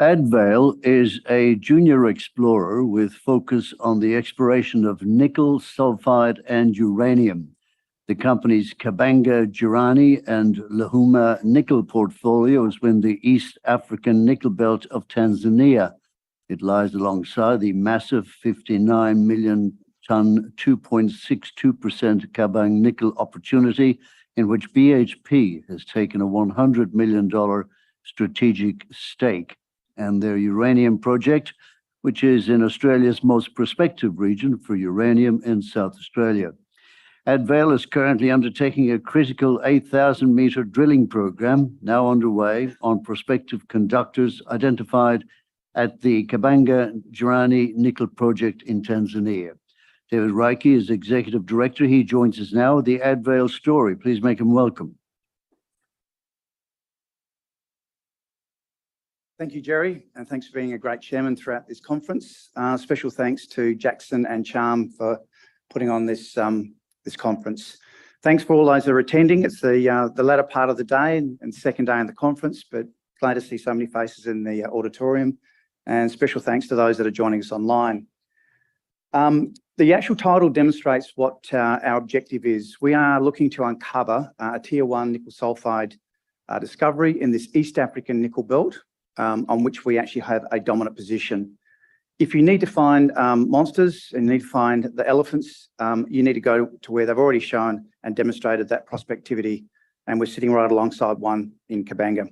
Adavale is a junior explorer with focus on the exploration of nickel, sulfide, and uranium. The company's Kabanga, Jirani, and Lahuma nickel portfolio is within the East African nickel belt of Tanzania. It lies alongside the massive 59 million tonne, 2.62% Kabang nickel opportunity, in which BHP has taken a $100 million strategic stake, and their uranium project, which is in Australia's most prospective region for uranium in South Australia. Adavale is currently undertaking a critical 8,000-metre drilling program, now underway, on prospective conductors identified at the Kabanga Jirani nickel project in Tanzania. David Riekie is Executive Director. He joins us now with the Adavale story. Please make him welcome. Thank you, Jerry, and thanks for being a great chairman throughout this conference. Special thanks to Jackson and Charm for putting on this conference. Thanks for all those that are attending. It's the latter part of the day and second day in the conference, but glad to see so many faces in the auditorium. And special thanks to those that are joining us online. The actual title demonstrates what our objective is. We are looking to uncover a Tier 1 nickel sulfide discovery in this East African nickel belt, on which we actually have a dominant position. If you need to find monsters and you need to find the elephants, you need to go to where they've already shown and demonstrated that prospectivity, and we're sitting right alongside one in Kabanga.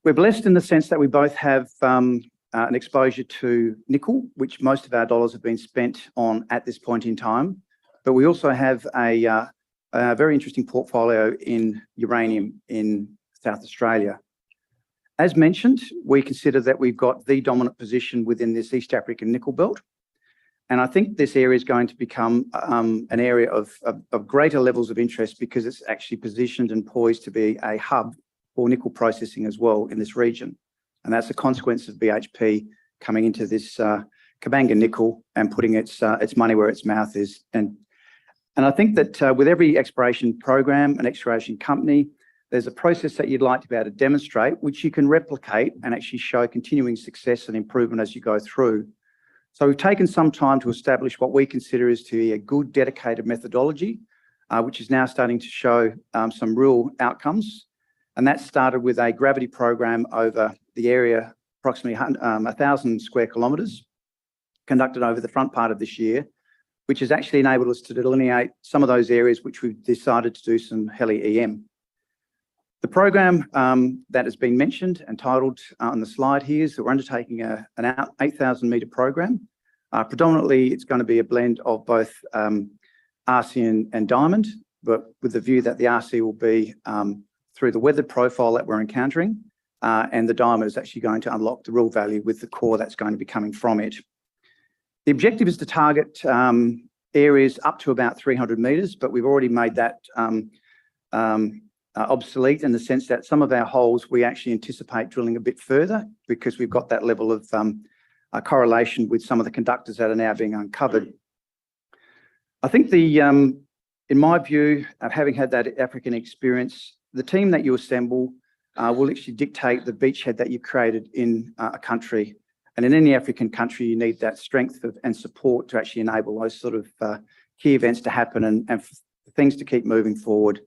We're blessed in the sense that we both have an exposure to nickel, which most of our dollars have been spent on at this point in time, but we also have a very interesting portfolio in uranium in South Australia. As mentioned, we consider that we've got the dominant position within this East African nickel belt, and I think this area is going to become an area of greater levels of interest because it's actually positioned and poised to be a hub for nickel processing as well in this region, and that's a consequence of BHP coming into this Kabanga nickel and putting its money where its mouth is. And I think that with every exploration program and exploration company, there's a process that you'd like to be able to demonstrate, which you can replicate and actually show continuing success and improvement as you go through. So we've taken some time to establish what we consider is to be a good dedicated methodology, which is now starting to show some real outcomes. And that started with a gravity program over the area, approximately 1,000 square kilometres, conducted over the front part of this year, which has actually enabled us to delineate some of those areas which we've decided to do some heli-EM. The program that has been mentioned and titled on the slide here is that we're undertaking an 8,000-metre program. Predominantly, it's going to be a blend of both RC and diamond, but with the view that the RC will be through the weathered profile that we're encountering, and the diamond is actually going to unlock the real value with the core that's going to be coming from it. The objective is to target areas up to about 300 metres, but we've already made that obsolete in the sense that some of our holes we actually anticipate drilling a bit further because we've got that level of correlation with some of the conductors that are now being uncovered. I think in my view, having had that African experience, the team that you assemble will actually dictate the beachhead that you've created in a country. And in any African country, you need that strength and support to actually enable those sort of key events to happen and for things to keep moving forward.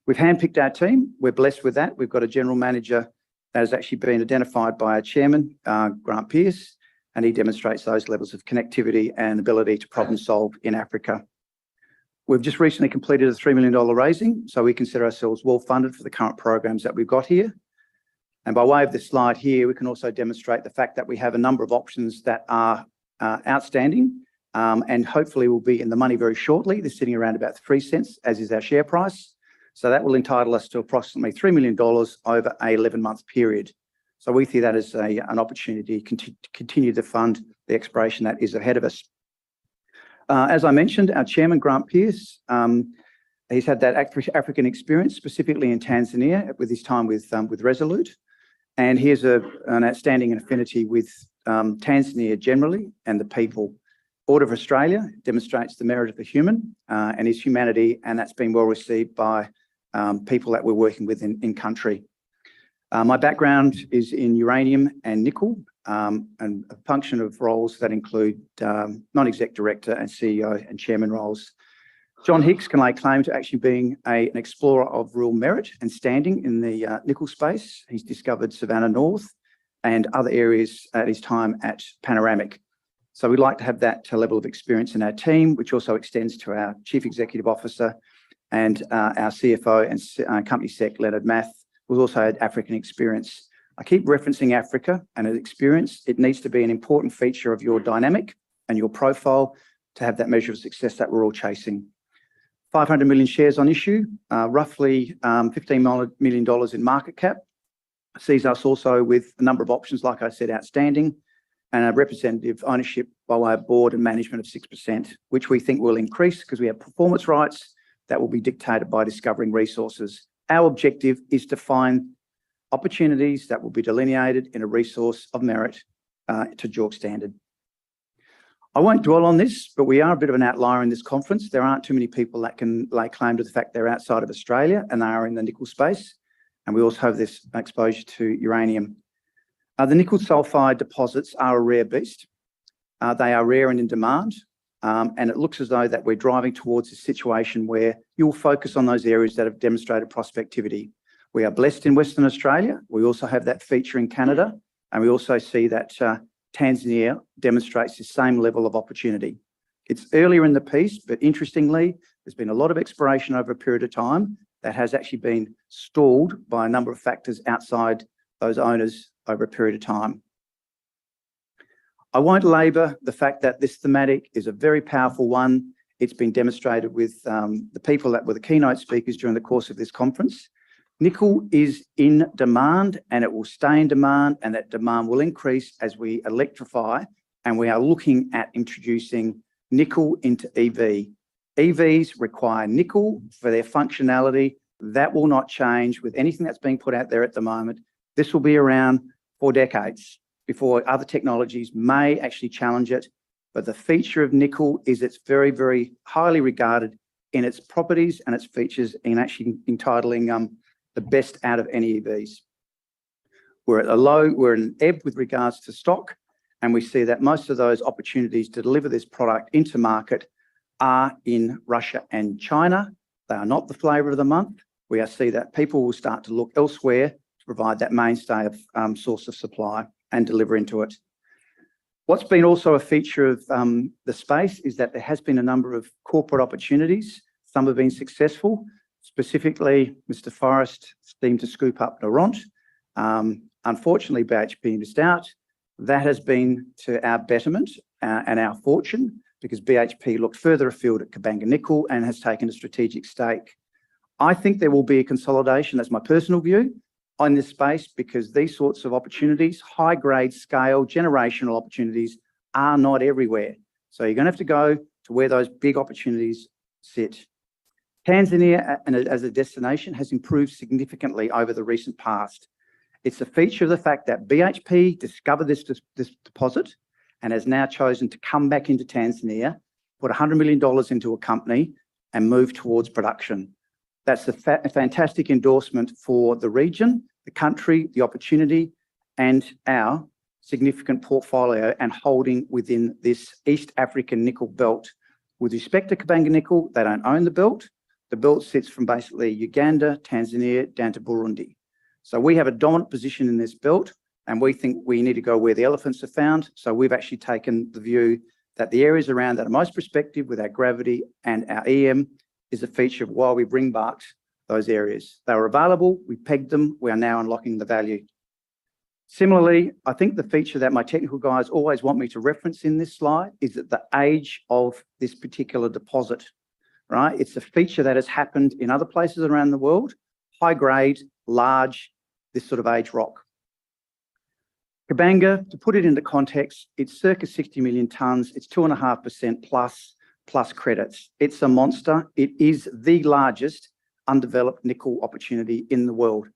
We've handpicked our team. We're blessed with that. We've got a general manager that has actually been identified by our chairman, Grant Pearce, and he demonstrates those levels of connectivity and ability to problem solve in Africa. We've just recently completed a $3 million raising, so we consider ourselves well funded for the current programs that we've got here. And by way of this slide here, we can also demonstrate the fact that we have a number of options that are outstanding and hopefully will be in the money very shortly. They're sitting around about 3 cents, as is our share price. So that will entitle us to approximately $3 million over a 11-month period. So we see that as an opportunity to continue to fund the exploration that is ahead of us. As I mentioned, our chairman, Grant Pearce, he's had that African experience, specifically in Tanzania with his time with Resolute. And he has an outstanding affinity with Tanzania generally and the people. Order of Australia demonstrates the merit of the human and his humanity, and that's been well received by people that we're working with in country. My background is in uranium and nickel, and a function of roles that include non-exec director and CEO and chairman roles. John Hicks can lay claim to actually being an explorer of real merit and standing in the nickel space. He's discovered Savannah North and other areas at his time at Panoramic. So we'd like to have that level of experience in our team, which also extends to our Chief Executive Officer and our CFO and Company Sec, Leonard Math, who's also had African experience. I keep referencing Africa and experience. It needs to be an important feature of your dynamic and your profile to have that measure of success that we're all chasing. 500 million shares on issue, roughly $15 million in market cap, sees us also with a number of options, like I said, outstanding, and a representative ownership by way of board and management of 6%, which we think will increase because we have performance rights that will be dictated by discovering resources. Our objective is to find opportunities that will be delineated in a resource of merit to JORC standard. I won't dwell on this, but we are a bit of an outlier in this conference. There aren't too many people that can lay claim to the fact they're outside of Australia and they are in the nickel space. And we also have this exposure to uranium. The nickel sulfide deposits are a rare beast. They are rare and in demand. And it looks as though that we're driving towards a situation where you'll focus on those areas that have demonstrated prospectivity. We are blessed in Western Australia. We also have that feature in Canada. And we also see that Tanzania demonstrates the same level of opportunity. It's earlier in the piece, but interestingly, there's been a lot of exploration over a period of time that has actually been stalled by a number of factors outside those owners over a period of time. I won't labour the fact that this thematic is a very powerful one. It's been demonstrated with the people that were the keynote speakers during the course of this conference. Nickel is in demand and it will stay in demand, and that demand will increase as we electrify, and we are looking at introducing nickel into EV. EVs require nickel for their functionality. That will not change with anything that's being put out there at the moment. This will be around for decades before other technologies may actually challenge it. But the feature of nickel is it's very, very highly regarded in its properties and its features in actually entitling the best out of any EVs. We're in an ebb with regards to stock, and we see that most of those opportunities to deliver this product into market are in Russia and China. They are not the flavour of the month. We see that people will start to look elsewhere to provide that mainstay of source of supply and deliver into it. What's been also a feature of the space is that there has been a number of corporate opportunities. Some have been successful. Specifically, Mr. Forrest seemed to scoop up Noront. Unfortunately, BHP missed out. That has been to our betterment and our fortune, because BHP looked further afield at Kabanga Nickel and has taken a strategic stake. I think there will be a consolidation, that's my personal view, on this space, because these sorts of opportunities, high-grade scale, generational opportunities, are not everywhere. So you're going to have to go to where those big opportunities sit. Tanzania, as a destination, has improved significantly over the recent past. It's a feature of the fact that BHP discovered this deposit and has now chosen to come back into Tanzania, put $100 million into a company and move towards production. That's a fantastic endorsement for the region, the country, the opportunity, and our significant portfolio and holding within this East African nickel belt. With respect to Kabanga Nickel, they don't own the belt. The belt sits from basically Uganda, Tanzania, down to Burundi. So we have a dominant position in this belt, and we think we need to go where the elephants are found. So we've actually taken the view that the areas around that are most prospective with our gravity and our EM is a feature of why we ring-barked those areas. They were available, we pegged them, we are now unlocking the value. Similarly, I think the feature that my technical guys always want me to reference in this slide is that the age of this particular deposit, right? It's a feature that has happened in other places around the world, high grade, large, this sort of age rock. Kabanga, to put it into context, it's circa 60 million tonnes, it's 2.5% plus credits. It's a monster. It is the largest undeveloped nickel opportunity in the world,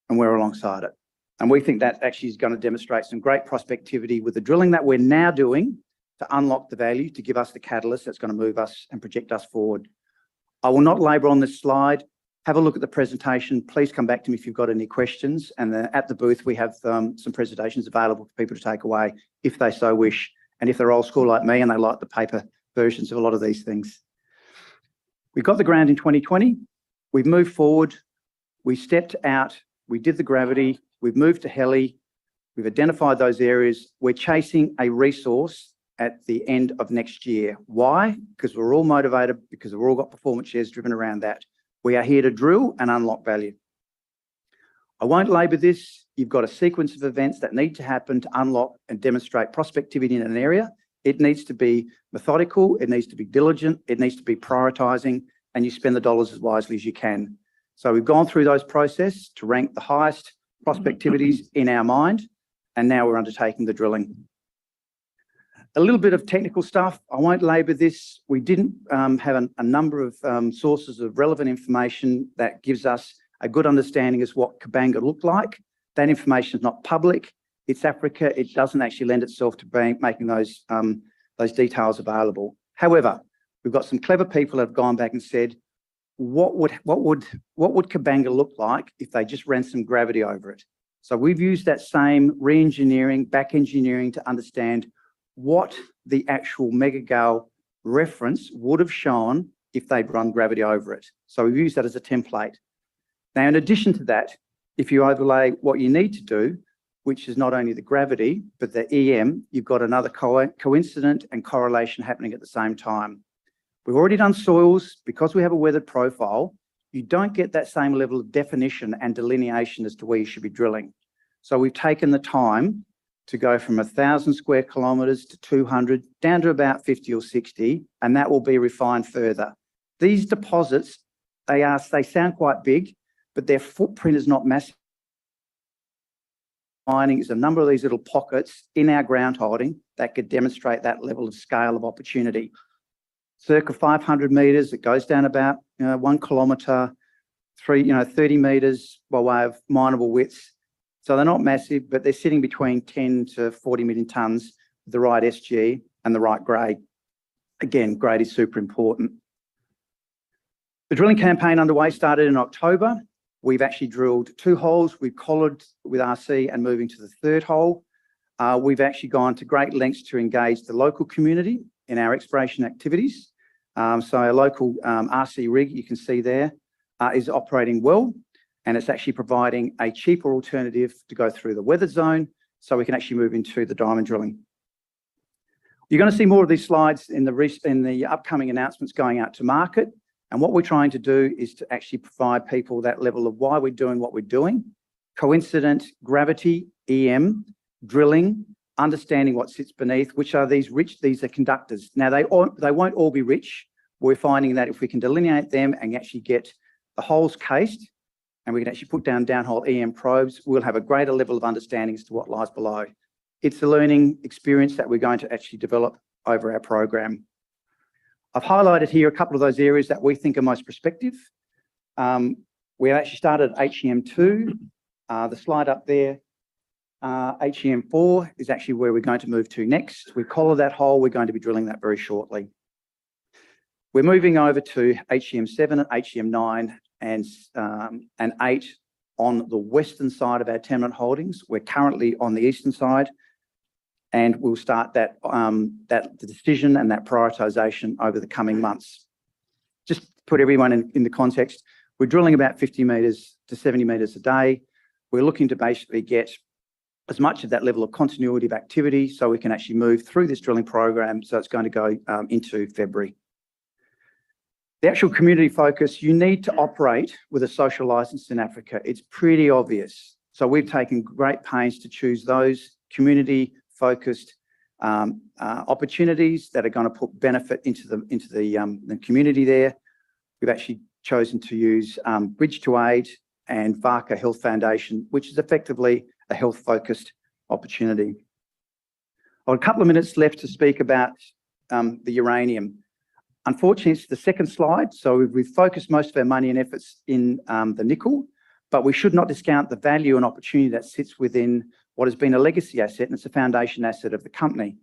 and we're alongside it. And we think that actually is going to demonstrate some great prospectivity with the drilling that we're now doing to unlock the value, to give us the catalyst that's going to move us and project us forward. I will not labour on this slide. Have a look at the presentation. Please come back to me if you've got any questions. And at the booth, we have some presentations available for people to take away if they so wish. And if they're old school like me and they like the paper versions of a lot of these things. We got the ground in 2020. We've moved forward. We stepped out. We did the gravity. We've moved to heli. We've identified those areas. We're chasing a resource at the end of next year. Why? Because we're all motivated, because we've all got performance shares driven around that. We are here to drill and unlock value. I won't labour this. You've got a sequence of events that need to happen to unlock and demonstrate prospectivity in an area. It needs to be methodical, it needs to be diligent, it needs to be prioritising, and you spend the dollars as wisely as you can. So we've gone through those processes to rank the highest prospectivities in our mind, and now we're undertaking the drilling. A little bit of technical stuff. I won't labour this. We didn't have a number of sources of relevant information that gives us a good understanding as what Kabanga looked like. That information is not public. It's Africa. It doesn't actually lend itself to making those details available. However, we've got some clever people that have gone back and said, what would Kabanga look like if they just ran some gravity over it? So we've used that same re-engineering, back engineering to understand what the actual megagale reference would have shown if they'd run gravity over it. So we've used that as a template. Now, in addition to that, if you overlay what you need to do, which is not only the gravity, but the EM, you've got another coincident and correlation happening at the same time. We've already done soils. Because we have a weathered profile, you don't get that same level of definition and delineation as to where you should be drilling. So we've taken the time to go from 1,000 square kilometres to 200, down to about 50 or 60, and that will be refined further. These deposits, they sound quite big, but their footprint is not massive. Mining is a number of these little pockets in our ground holding that could demonstrate that level of scale of opportunity. Circa 500 metres, it goes down about 1 kilometre, 30 metres by way of mineable widths. So they're not massive, but they're sitting between 10 to 40 million tonnes with the right SG and the right grade. Again, grade is super important. The drilling campaign underway started in October. We've actually drilled 2 holes. We've collared with RC and moving to the 3rd hole. We've actually gone to great lengths to engage the local community in our exploration activities. So our local RC rig, you can see there, is operating well, and it's actually providing a cheaper alternative to go through the weathered zone so we can actually move into the diamond drilling. You're going to see more of these slides in the upcoming announcements going out to market. And what we're trying to do is to actually provide people that level of why we're doing what we're doing, coincident, gravity, EM, drilling, understanding what sits beneath, which are these are conductors. Now, they won't all be rich. We're finding that if we can delineate them and actually get the holes cased, and we can actually put down downhole EM probes, we'll have a greater level of understanding as to what lies below. It's a learning experience that we're going to actually develop over our program. I've highlighted here a couple of those areas that we think are most prospective. We actually started at HEM2. The slide up there, HEM4 is actually where we're going to move to next. We've collared that hole. We're going to be drilling that very shortly. We're moving over to HEM7 and HEM9 and 8 on the western side of our tenement holdings. We're currently on the eastern side, and we'll start the decision and that prioritisation over the coming months. Just put everyone in the context, we're drilling about 50 metres to 70 metres a day. We're looking to basically get as much of that level of continuity of activity so we can actually move through this drilling program. So it's going to go into February. The actual community focus, you need to operate with a social licence in Africa. It's pretty obvious. So we've taken great pains to choose those community-focused opportunities that are going to put benefit into the community there. We've actually chosen to use Bridge to Aid and Varka Health Foundation, which is effectively a health-focused opportunity. I've got a couple of minutes left to speak about the uranium. Unfortunately, it's the second slide. So we've focused most of our money and efforts in the nickel, but we should not discount the value and opportunity that sits within what has been a legacy asset, and it's a foundation asset of the company.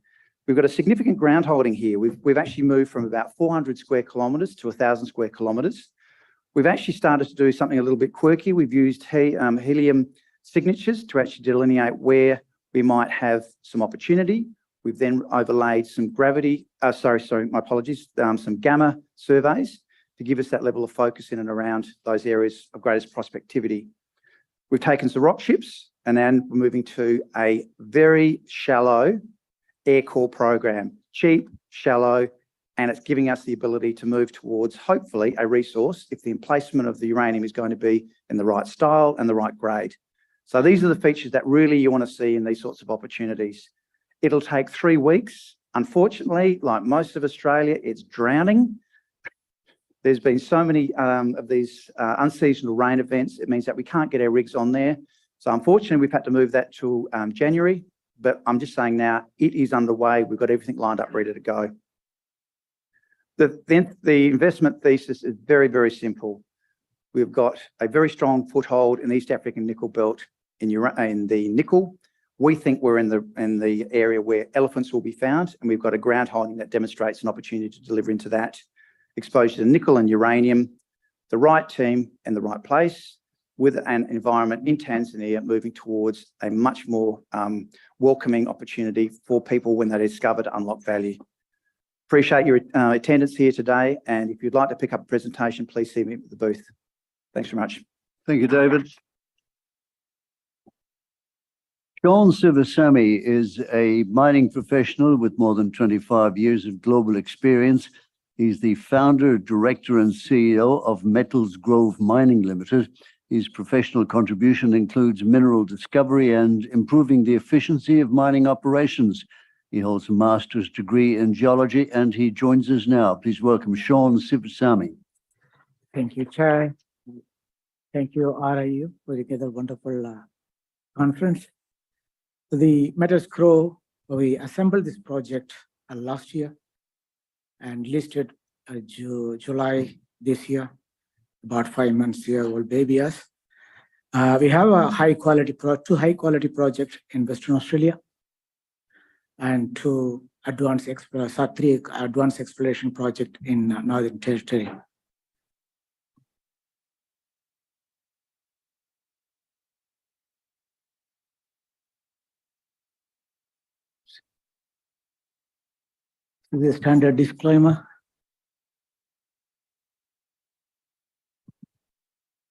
We've got a significant ground holding here. We've actually moved from about 400 square kilometres to 1,000 square kilometres. We've actually started to do something a little bit quirky. We've used helium signatures to actually delineate where we might have some opportunity. We've then overlaid some some gamma surveys to give us that level of focus in and around those areas of greatest prospectivity. We've taken some rock chips and then we're moving to a very shallow air core program, cheap, shallow, and it's giving us the ability to move towards, hopefully, a resource if the emplacement of the uranium is going to be in the right style and the right grade. So these are the features that really you want to see in these sorts of opportunities. It'll take 3 weeks. Unfortunately, like most of Australia, it's drowning. There's been so many of these unseasonal rain events. It means that we can't get our rigs on there. So unfortunately, we've had to move that to January. But I'm just saying now, it is underway. We've got everything lined up, ready to go. The investment thesis is very, very simple. We've got a very strong foothold in the East African nickel belt in the nickel. We think we're in the area where elephants will be found, and we've got a ground holding that demonstrates an opportunity to deliver into that. Exposure to nickel and uranium, the right team in the right place, with an environment in Tanzania moving towards a much more welcoming opportunity for people when they discover to unlock value. Appreciate your attendance here today, and if you'd like to pick up a presentation, please see me at the booth. Thanks very much. Thank you, David. Sean Sivasamy is a mining professional with more than 25 years of global experience. He's the founder, director, and CEO of MetalsGrove Mining Ltd. His professional contribution includes mineral discovery and improving the efficiency of mining operations. He holds a master's degree in geology, and he joins us now. Please welcome Sean Sivasamy. Thank you, Chair. Thank you, RIU, for the wonderful conference. The MetalsGrove, we assembled this project last year and listed July this year, about 5 months here, old baby us. We have a two high quality projects in Western Australia and three advanced exploration project in Northern Territory. The standard disclaimer.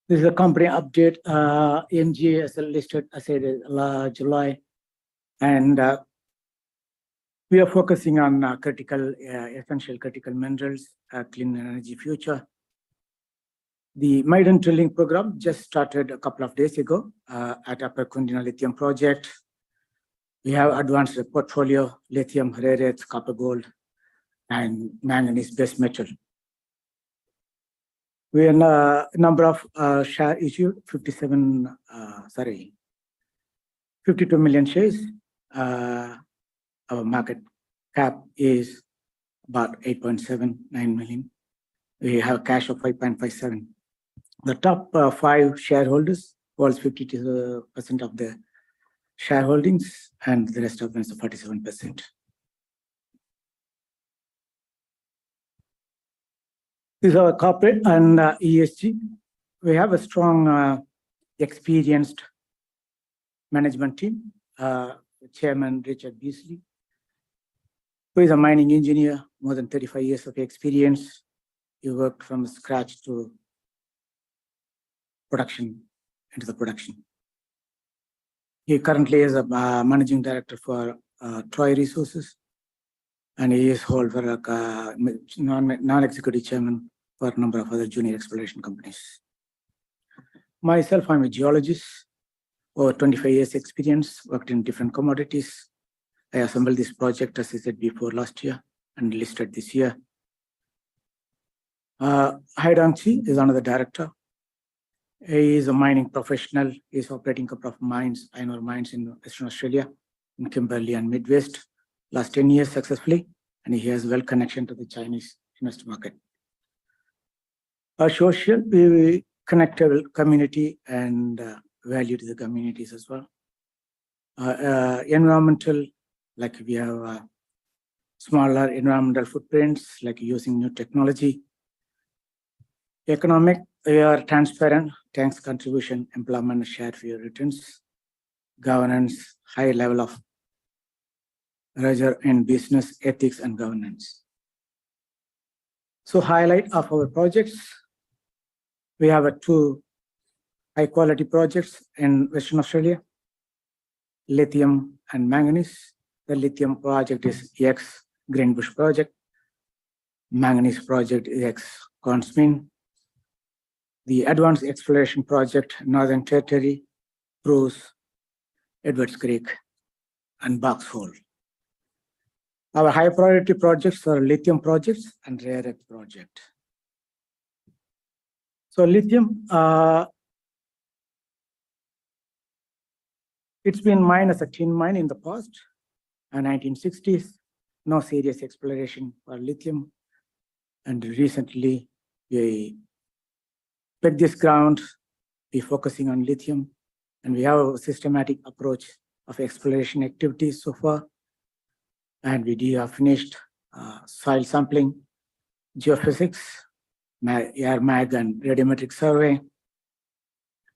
This is a company update. MGA is listed, I said, July, and we are focusing on essential critical minerals, clean energy future. The maiden drilling program just started a couple of days ago at Upper Kundina Lithium Project. We have advanced portfolio, lithium, rare earths, copper, gold, and manganese base metal. We have a number of share issued, 52 million shares. Our market cap is about 8.79 million. We have cash of 5.57. The top 5 shareholders holds 52% of the shareholdings, and the rest of them is 47%. These are corporate and ESG. We have a strong, experienced management team. Chairman Richard Beasley, who is a mining engineer, more than 35 years of experience. he worked from scratch to production, into the production. He currently is a managing director for Troy Resources, and he is hold for a non-executive chairman for a number of other junior exploration companies. Myself, I'm a geologist, over 25 years experience, worked in different commodities. I assembled this project, as I said before, last year and listed this year. Haidangchi is another director. He is a mining professional. He is operating a couple of mines, iron ore mines in Western Australia, in Kimberley and Midwest, last 10 years successfully, and he has well connection to the Chinese investor market. Our social, we connect a community and value to the communities as well. Environmental, like we have smaller environmental footprints, like using new technology. Economic, we are transparent, thanks contribution, employment, shared for your returns. Governance, high level of rigor in business, ethics, and governance. So highlight of our projects. We have two high quality projects in Western Australia, lithium and manganese. The lithium project is EX Greenbush project. Manganese project is EX Consmin. The Advanced Exploration Project, Northern Territory, Bruce, Edwards Creek, and Box Hole. Our high priority projects are lithium projects and rare earth project. So lithium, it's been mined as a tin mine in the past, 1960s. No serious exploration for lithium. And recently, we picked this ground, we're focusing on lithium, and we have a systematic approach of exploration activities so far. And we have finished soil sampling, geophysics, air mag and radiometric survey,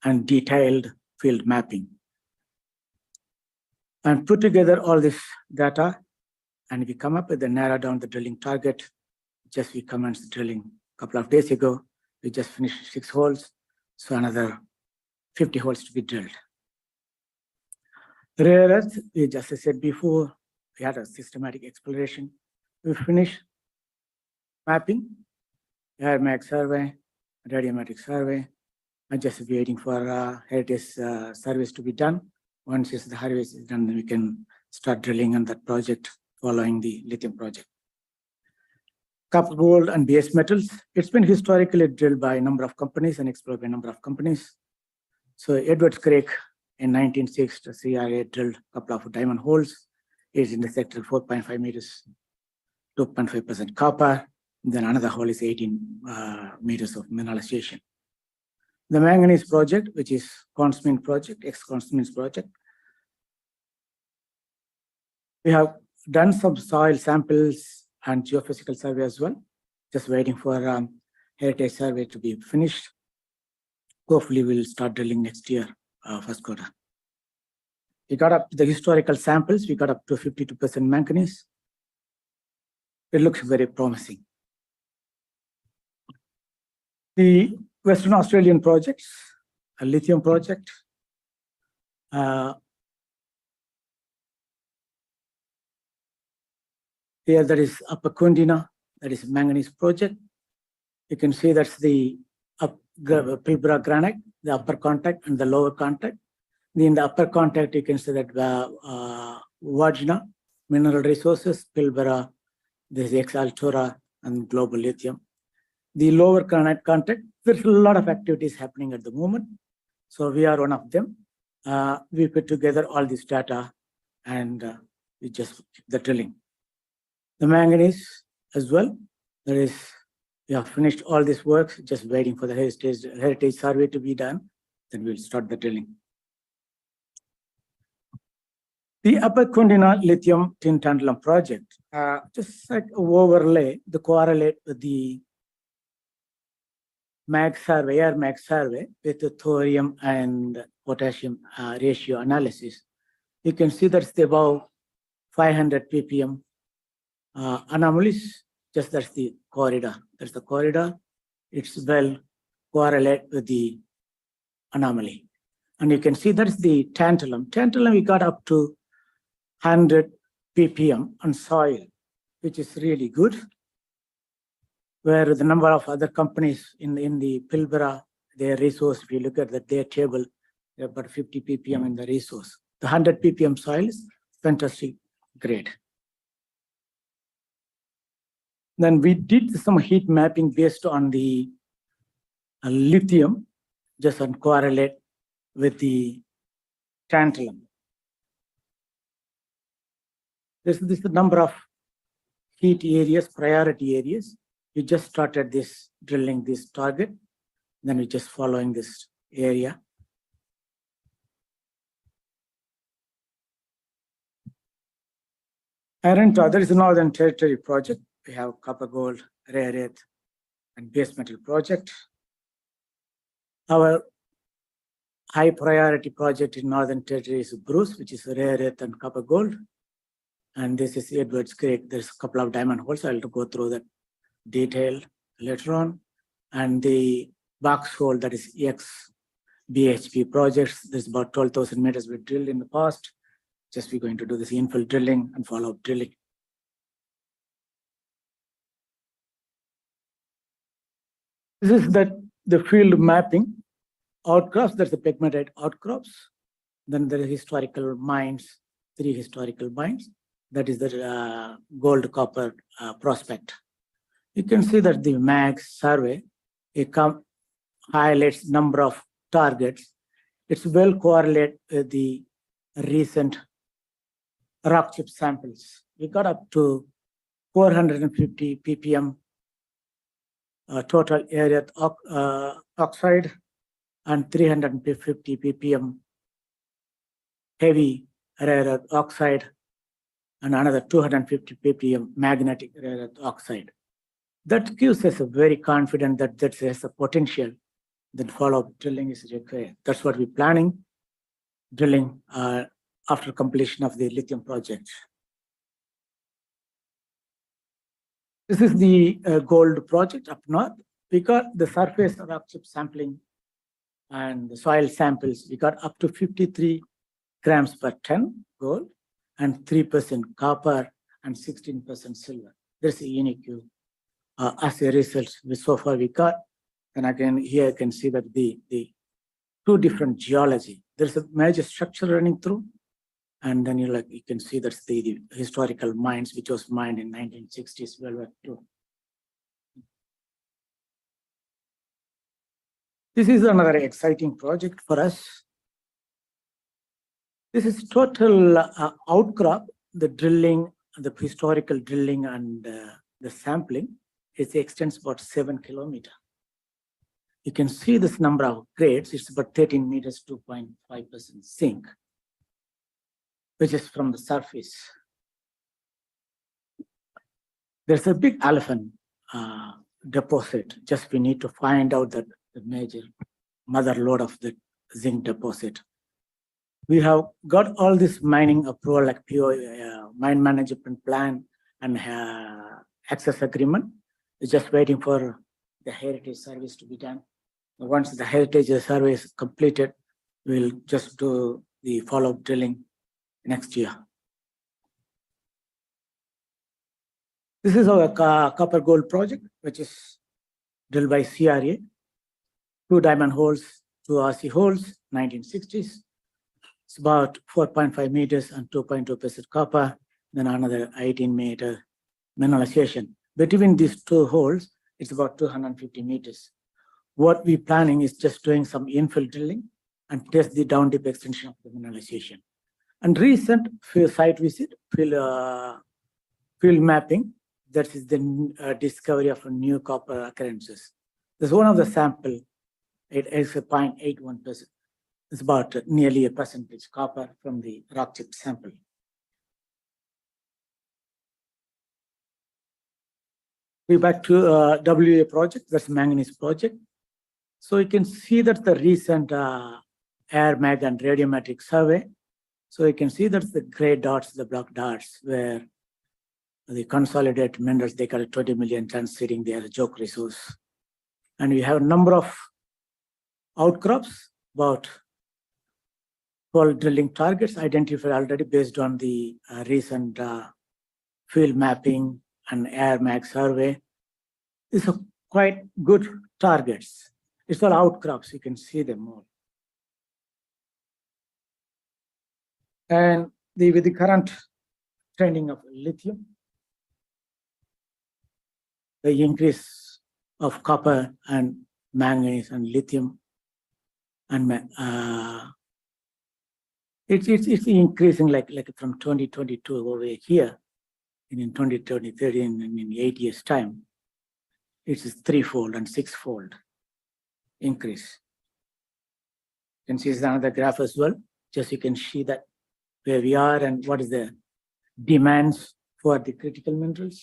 and detailed field mapping. And put together all this data, and we come up with a narrow down the drilling target. Just we commenced drilling a couple of days ago. We just finished 6 holes, so another 50 holes to be drilled. Rare earth, just as I said before, we had a systematic exploration. We finished mapping, air mag survey, radiometric survey. I'm just waiting for heritage surveys to be done. Once the survey is done, then we can start drilling on that project following the lithium project. Copper, gold, and base metals. It's been historically drilled by a number of companies and explored by a number of companies. So Edwards Creek in 1960, CRA drilled a couple of diamond holes. It's in the sector 4.5 meters, 2.5% copper. Then another hole is 18 meters of mineralization. The manganese project, which is Consmin project, ex-Consmin's project. We have done some soil samples and geophysical survey as well. Just waiting for heritage survey to be finished. Hopefully we'll start drilling next year, first quarter. We got up the historical samples. We got up to 52% manganese. It looks very promising. The Western Australian projects, a lithium project. Here there is Upper Kundina, that is manganese project. You can see that's the Pilbara granite, the upper contact and the lower contact. In the upper contact, you can see that Wagina, Mineral Resources, Pilbara, there's Exaltura and Global Lithium. The lower granite contact, there's a lot of activities happening at the moment. So we are one of them. We put together all this data and we just the drilling. The manganese as well, we have finished all this work, just waiting for the heritage survey to be done, then we'll start the drilling. The Upper Kundina lithium tin tantalum project, just like overlay, the correlate with the mag survey, air mag survey with the thorium and potassium ratio analysis. You can see that's the above 500 ppm anomalies, just that's the corridor That's the corridor. It's well correlate with the anomaly. And you can see that's the tantalum. Tantalum, we got up to 100 ppm on soil, which is really good. Where the number of other companies in the Pilbara, their resource, if you look at their table, they're about 50 ppm in the resource. The 100 ppm soil is fantastic grade. Then we did some heat mapping based on the lithium, just on correlate with the tantalum. This is the number of heat areas, priority areas. We just started this drilling this target, then we just following this area. Arenta, there is a Northern Territory project. We have copper, gold, rare earth, and base metal project. Our high priority project in Northern Territory is Bruce, which is rare earth and copper gold. And this is Edwards Creek. There's a couple of diamond holes. I'll go through that detail later on. And the box hole, that is BHP projects. There's about 12,000 meters we drilled in the past. Just we're going to do this infill drilling and follow-up drilling. This is the field mapping outcrops. There's the pegmatite outcrops. Then there are historical mines, 3 historical mines. That is the gold copper prospect. You can see that the MAG survey, it highlights number of targets. It's well correlated with the recent rock chip samples. We got up to 450 ppm total area oxide and 350 ppm heavy rare earth oxide and another 250 ppm magnetic rare earth oxide. That gives us a very confident that that has a potential. Then follow-up drilling is required. That's what we're planning, drilling after completion of the lithium project. This is the gold project up north. We got the surface rock chip sampling and the soil samples. We got up to 53 grams per ton gold and 3% copper and 16% silver. There's a unique assay results which so far we got. And again, here you can see that the 2 different geology. There's a major structure running through. And then you can see that's the historical mines, which was mined in 1960s World War II. This is another exciting project for us. This is total outcrop, the drilling, the historical drilling and the sampling. It extends about 7 kilometers. You can see this number of grades. It's about 13 meters, 2.5% zinc, which is from the surface. There's a big elephant deposit. Just we need to find out that the major mother lode of the zinc deposit. We have got all this mining approval like PO, mine management plan and access agreement. We're just waiting for the heritage service to be done. Once the heritage survey is completed, we'll just do the follow-up drilling next year. This is our copper gold project, which is drilled by CRA. 2 diamond holes, 2 RC holes, 1960s. It's about 4.5 meters and 2.2% copper, then another 18-meter mineralization. Between these 2 holes, it's about 250 meters. What we're planning is just doing some infill drilling and test the down dip extension of the mineralization. And recent site visit, field mapping, that is the discovery of a new copper occurrences. There's one of the sample, it is a 0.81%. It's about nearly a percentage copper from the rock chip sample. We're back to WA project, that's manganese project. So you can see that the recent air mag and radiometric survey. So you can see that's the gray dots, the black dots, where the consolidated minerals, they got 20 million tons sitting there, joke resource. And we have a number of outcrops, about 12 drilling targets identified already based on the recent field mapping and air mag survey. These are quite good targets. It's all outcrops, you can see them all. And with the current trending of lithium, the increase of copper and manganese and lithium, and it's increasing like from 2022 over here, and in 2030, in 8 years' time, it's threefold and sixfold increase. You can see another graph as well. Just you can see that where we are and what is the demands for the critical minerals.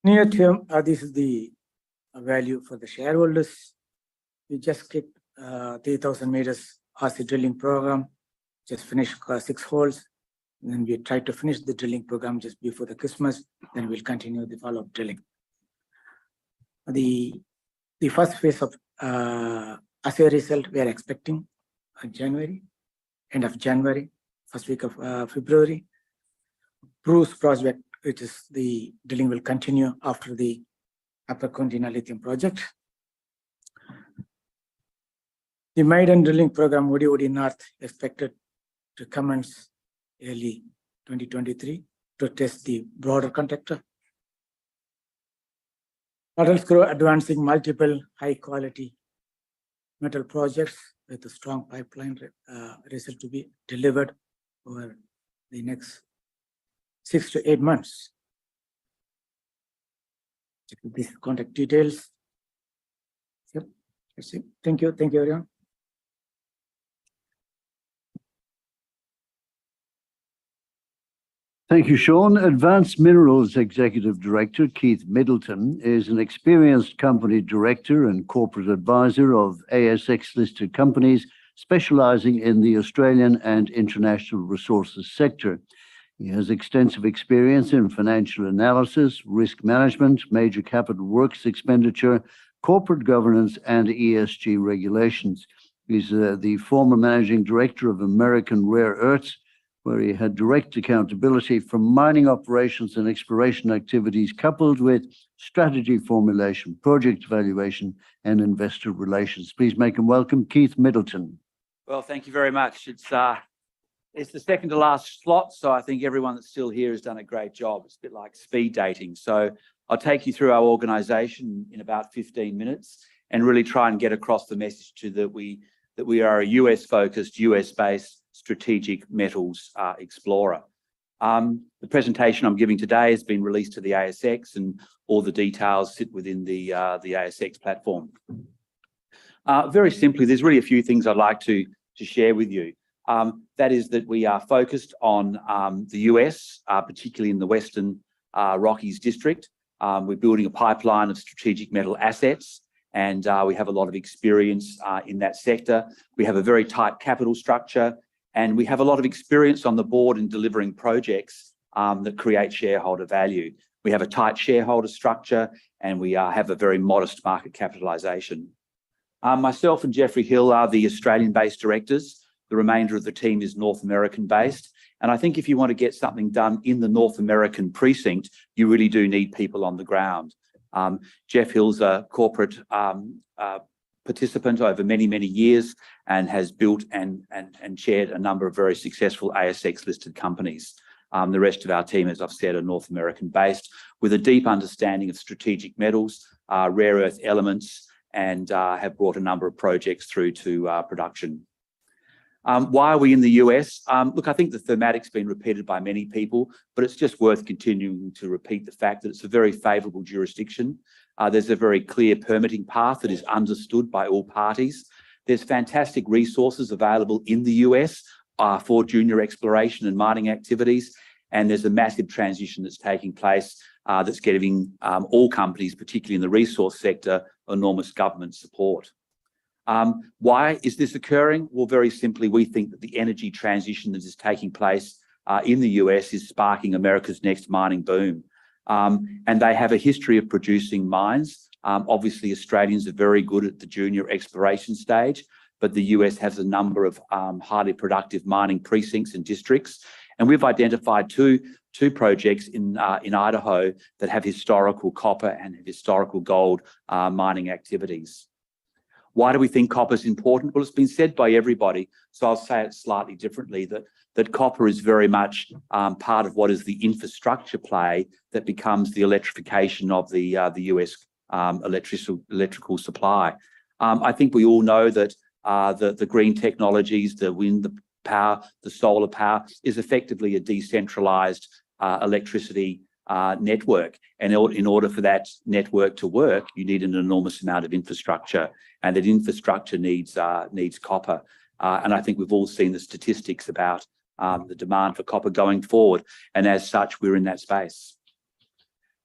Near term, this is the value for the shareholders. We just kicked 3,000 meters RC drilling program, just finished 6 holes. And then we try to finish the drilling program just before the Christmas. Then we'll continue the follow-up drilling. The first phase of assay result we are expecting January, end of January, first week of February. Bruce project, which is the drilling will continue after the Upper Continental Lithium project. The maiden drilling program, Woody North, expected to commence early 2023 to test the broader contactor. MetalsGrove advancing multiple high-quality metal projects with a strong pipeline result to be delivered over the next 6 to 8 months. Check these contact details. Yep, that's it. Thank you, everyone. Thank you, Sean. Advance Minerals Executive Director Keith Middleton is an experienced company director and corporate advisor of ASX-listed companies specializing in the Australian and international resources sector. He has extensive experience in financial analysis, risk management, major capital works expenditure, corporate governance, and ESG regulations. He's the former managing director of American Rare Earths, where he had direct accountability for mining operations and exploration activities, coupled with strategy formulation, project evaluation, and investor relations. Please make him welcome, Keith Middleton. Well, thank you very much. It's the second to last slot, so I think everyone that's still here has done a great job. It's a bit like speed dating. So I'll take you through our organisation in about 15 minutes and really try and get across the message to that we are a US-focused, US-based strategic metals explorer. The presentation I'm giving today has been released to the ASX, and all the details sit within the ASX platform. Very simply, there's really a few things I'd like to share with you. That is that we are focused on the US, particularly in the Western Rockies district. We're building a pipeline of strategic metal assets, and we have a lot of experience in that sector. We have a very tight capital structure, and we have a lot of experience on the board in delivering projects that create shareholder value. We have a tight shareholder structure, and we have a very modest market capitalisation. Myself and Jeffrey Hill are the Australian-based directors. The remainder of the team is North American-based. And I think if you want to get something done in the North American precinct, you really do need people on the ground. Geoff Hill's a corporate participant over many, many years and has built and chaired a number of very successful ASX-listed companies. The rest of our team, as I've said, are North American-based with a deep understanding of strategic metals, rare earth elements, and have brought a number of projects through to production. Why are we in the US? Look, I think the thematic's been repeated by many people, but it's just worth continuing to repeat the fact that it's a very favourable jurisdiction. There's a very clear permitting path that is understood by all parties. There's fantastic resources available in the US for junior exploration and mining activities, and there's a massive transition that's taking place that's giving all companies, particularly in the resource sector, enormous government support. Why is this occurring? Well, very simply, we think that the energy transition that is taking place in the US is sparking America's next mining boom. And they have a history of producing mines. Obviously, Australians are very good at the junior exploration stage, but the US has a number of highly productive mining precincts and districts. And we've identified two projects in Idaho that have historical copper and historical gold mining activities. Why do we think copper is important? Well, it's been said by everybody, so I'll say it slightly differently, that copper is very much part of what is the infrastructure play that becomes the electrification of the US electrical supply. I think we all know that the green technologies, the wind, the power, the solar power is effectively a decentralized electricity network. And in order for that network to work, you need an enormous amount of infrastructure, and that infrastructure needs copper. And I think we've all seen the statistics about the demand for copper going forward. And as such, we're in that space.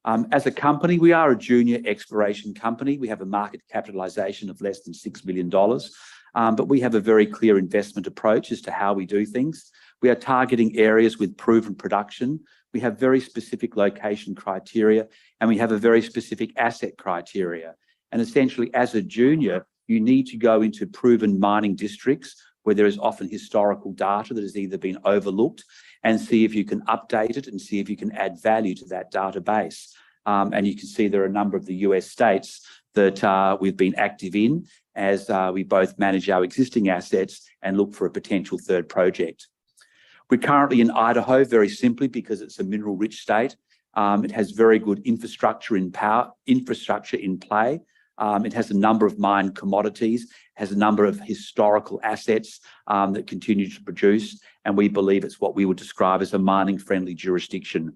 As a company, we are a junior exploration company. We have a market capitalisation of less than $6 million, but we have a very clear investment approach as to how we do things. We are targeting areas with proven production. We have very specific location criteria, and we have a very specific asset criteria. And essentially, as a junior, you need to go into proven mining districts where there is often historical data that has either been overlooked, and see if you can update it and see if you can add value to that database. And you can see there are a number of the US states that we've been active in as we both manage our existing assets and look for a potential third project. We're currently in Idaho very simply because it's a mineral-rich state. It has very good infrastructure in play. It has a number of mined commodities, has a number of historical assets that continue to produce, and we believe it's what we would describe as a mining-friendly jurisdiction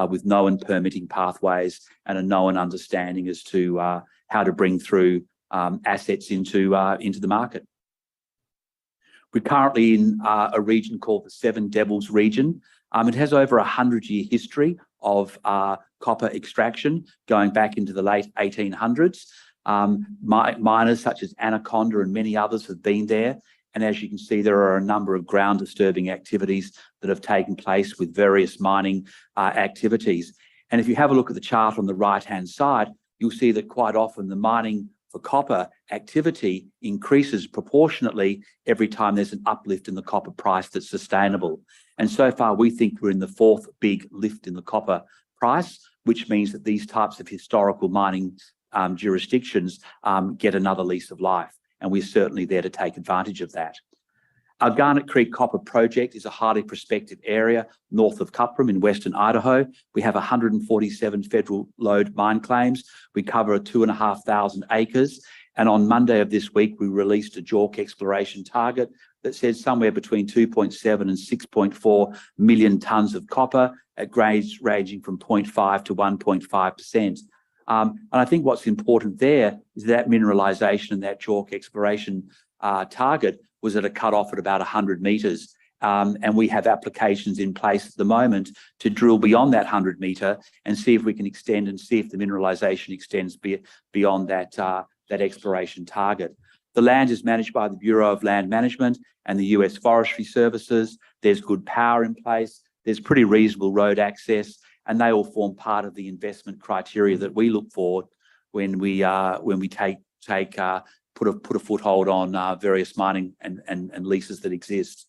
with known permitting pathways and a known understanding as to how to bring through assets into the market. We're currently in a region called the Seven Devils region. It has over a 100-year history of copper extraction going back into the late 1800s. Miners such as Anaconda and many others have been there. And as you can see, there are a number of ground disturbing activities that have taken place with various mining activities. And if you have a look at the chart on the right-hand side, you'll see that quite often the mining for copper activity increases proportionately every time there's an uplift in the copper price that's sustainable. And so far, we think we're in the fourth big lift in the copper price, which means that these types of historical mining jurisdictions get another lease of life. And we're certainly there to take advantage of that. Our Garnet Creek Copper Project is a highly prospective area north of Cuprum in Western Idaho. We have 147 federal lode mine claims. We cover 2,500 acres. And on Monday of this week, we released a JORC exploration target that says somewhere between 2.7 and 6.4 million tonnes of copper at grades ranging from 0.5 to 1.5%. And I think what's important there is that mineralisation and that JORC exploration target was at a cut-off at about 100 metres. And we have applications in place at the moment to drill beyond that 100 metre and see if we can extend and see if the mineralisation extends beyond that exploration target. The land is managed by the Bureau of Land Management and the US Forestry Services. There's good power in place. There's pretty reasonable road access, and they all form part of the investment criteria that we look for when we put a foothold on various mining and leases that exist.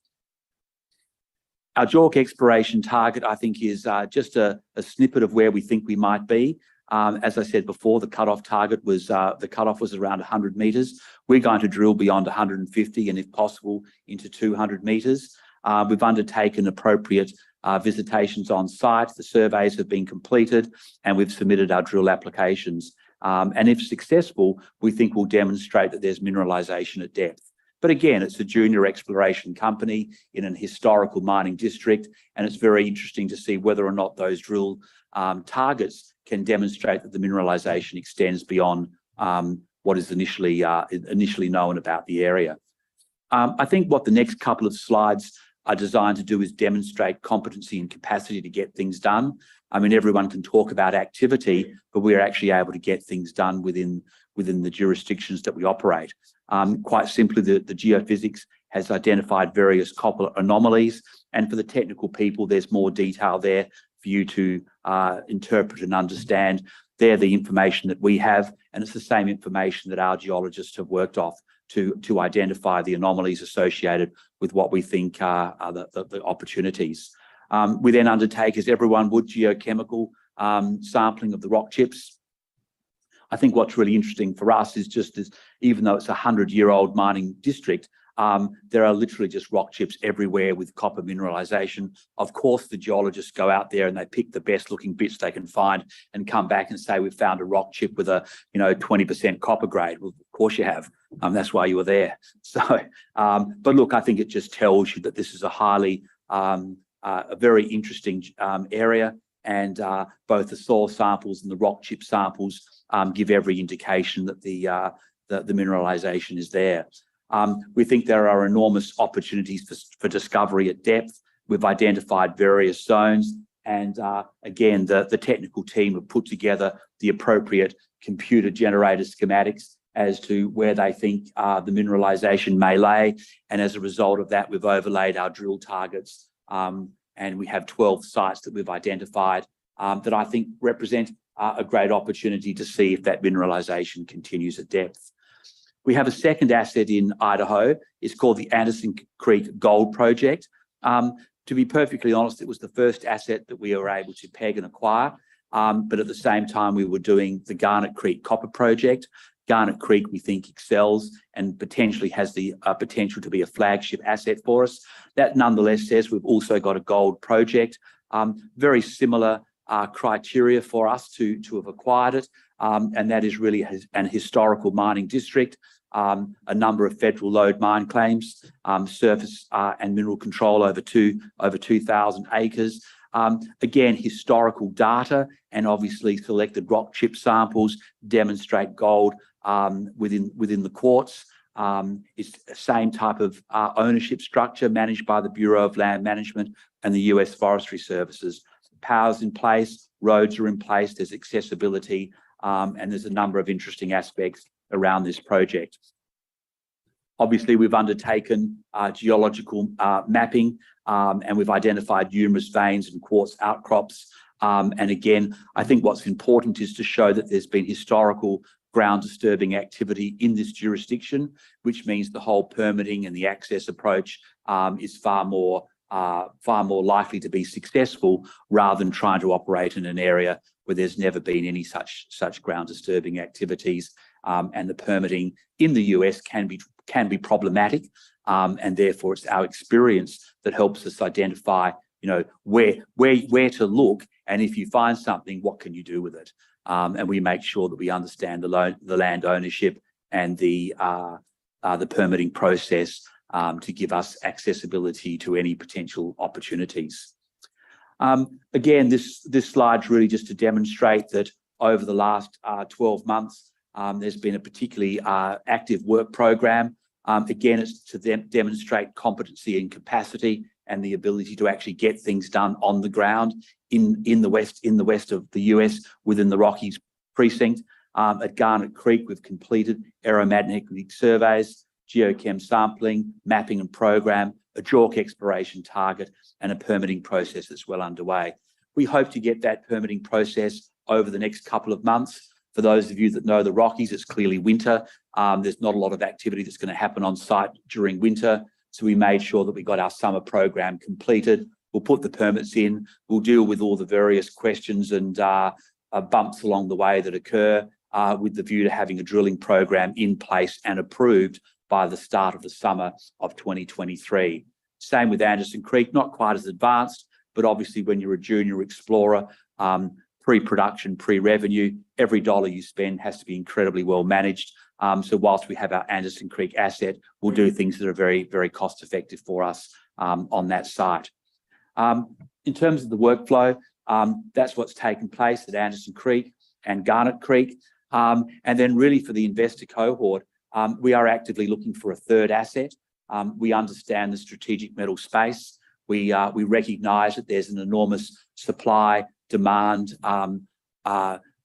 Our JORC exploration target, I think, is just a snippet of where we think we might be. As I said before, the cut-off target was around 100 metres. We're going to drill beyond 150 and, if possible, into 200 metres. We've undertaken appropriate visitations on site. The surveys have been completed, and we've submitted our drill applications. And if successful, we think we'll demonstrate that there's mineralisation at depth. But again, it's a junior exploration company in an historical mining district, and it's very interesting to see whether or not those drill targets can demonstrate that the mineralisation extends beyond what is initially known about the area. I think what the next couple of slides are designed to do is demonstrate competency and capacity to get things done. I mean, everyone can talk about activity, but we're actually able to get things done within the jurisdictions that we operate. Quite simply, the geophysics has identified various copper anomalies, and for the technical people, there's more detail there for you to interpret and understand. They're the information that we have, and it's the same information that our geologists have worked off to identify the anomalies associated with what we think are the opportunities. We then undertake, as everyone would, geochemical sampling of the rock chips. I think what's really interesting for us is just as, even though it's a 100-year-old mining district, there are literally just rock chips everywhere with copper mineralization. Of course, the geologists go out there and they pick the best looking bits they can find and come back and say, we've found a rock chip with a 20% copper grade. Well, of course you have. That's why you were there. So, but look, I think it just tells you that this is a highly, a very interesting area, and both the soil samples and the rock chip samples give every indication that the mineralization is there. We think there are enormous opportunities for discovery at depth. We've identified various zones, and again, the technical team have put together the appropriate computer-generated schematics as to where they think the mineralization may lay. And as a result of that, we've overlaid our drill targets, and we have 12 sites that we've identified that I think represent a great opportunity to see if that mineralization continues at depth. We have a second asset in Idaho. It's called the Anderson Creek Gold Project. To be perfectly honest, it was the first asset that we were able to peg and acquire. But at the same time, we were doing the Garnet Creek Copper Project. Garnet Creek, we think, excels and potentially has the potential to be a flagship asset for us. That nonetheless says we've also got a gold project. Very similar criteria for us to have acquired it. And that is really an historical mining district, a number of federal lode mine claims, surface and mineral control over 2,000 acres. Again, historical data and obviously selected rock chip samples demonstrate gold within the quartz. It's the same type of ownership structure managed by the Bureau of Land Management and the US Forestry Services. Power's in place, roads are in place, there's accessibility, and there's a number of interesting aspects around this project. Obviously, we've undertaken geological mapping, and we've identified numerous veins and quartz outcrops. And again, I think what's important is to show that there's been historical ground disturbing activity in this jurisdiction, which means the whole permitting and the access approach is far more likely to be successful be than trying to operate in an area where there's never been any such ground disturbing activities. And the permitting in the US can be problematic, and therefore it's our experience that helps us identify, where to look, and if you find something, what can you do with it? And we make sure that we understand the land ownership and the permitting process to give us accessibility to any potential opportunities. Again, this slide's really just to demonstrate that over the last 12 months, there's been a particularly active work program. Again, it's to demonstrate competency and capacity and the ability to actually get things done on the ground in the west of the US within the Rockies precinct. At Garnet Creek, we've completed aeromagnetic surveys, geochem sampling, mapping and program, a JORC exploration target, and a permitting process that's well underway. We hope to get that permitting process over the next couple of months. For those of you that know the Rockies, it's clearly winter. There's not a lot of activity that's going to happen on site during winter. So we made sure that we got our summer program completed. We'll put the permits in. We'll deal with all the various questions and bumps along the way that occur with the view to having a drilling program in place and approved by the start of the summer of 2023. Same with Anderson Creek, not quite as advanced, but obviously when you're a junior explorer, pre-production, pre-revenue, every dollar you spend has to be incredibly well managed. So whilst we have our Anderson Creek asset, we'll do things that are very, very cost effective for us on that site. In terms of the workflow, that's what's taken place at Anderson Creek and Garnet Creek. And then really for the investor cohort, we are actively looking for a third asset. We understand the strategic metal space. We recognise that there's an enormous supply-demand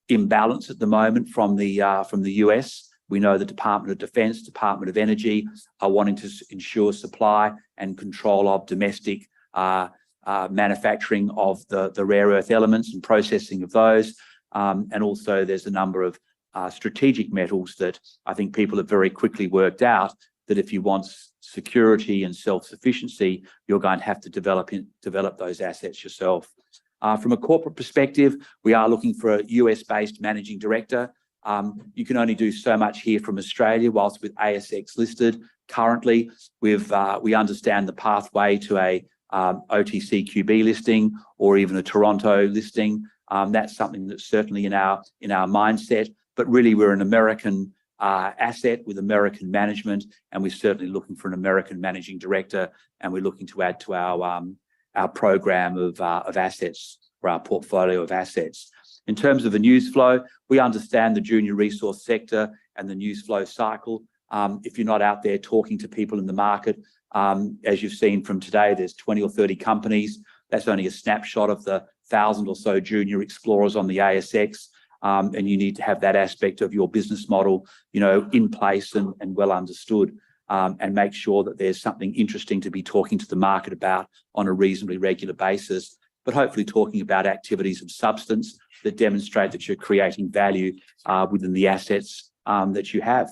imbalance at the moment from the US. We know the Department of Defence, Department of Energy are wanting to ensure supply and control of domestic manufacturing of the rare earth elements and processing of those. And also there's a number of strategic metals that I think people have very quickly worked out that if you want security and self-sufficiency, you're going to have to develop those assets yourself. From a corporate perspective, we are looking for a US-based managing director. You can only do so much here from Australia, whilst with ASX listed. Currently, we understand the pathway to a OTCQB listing or even a Toronto listing. That's something that's certainly in our mindset, but really we're an American asset with American management, and we're certainly looking for an American managing director, and we're looking to add to our program of assets, for our portfolio of assets. In terms of the news flow, we understand the junior resource sector and the news flow cycle. If you're not out there talking to people in the market, as you've seen from today, there's 20 or 30 companies. That's only a snapshot of the 1,000 or so junior explorers on the ASX. And you need to have that aspect of your business model, in place and well understood, and make sure that there's something interesting to be talking to the market about on a reasonably regular basis, but hopefully talking about activities of substance that demonstrate that you're creating value within the assets that you have.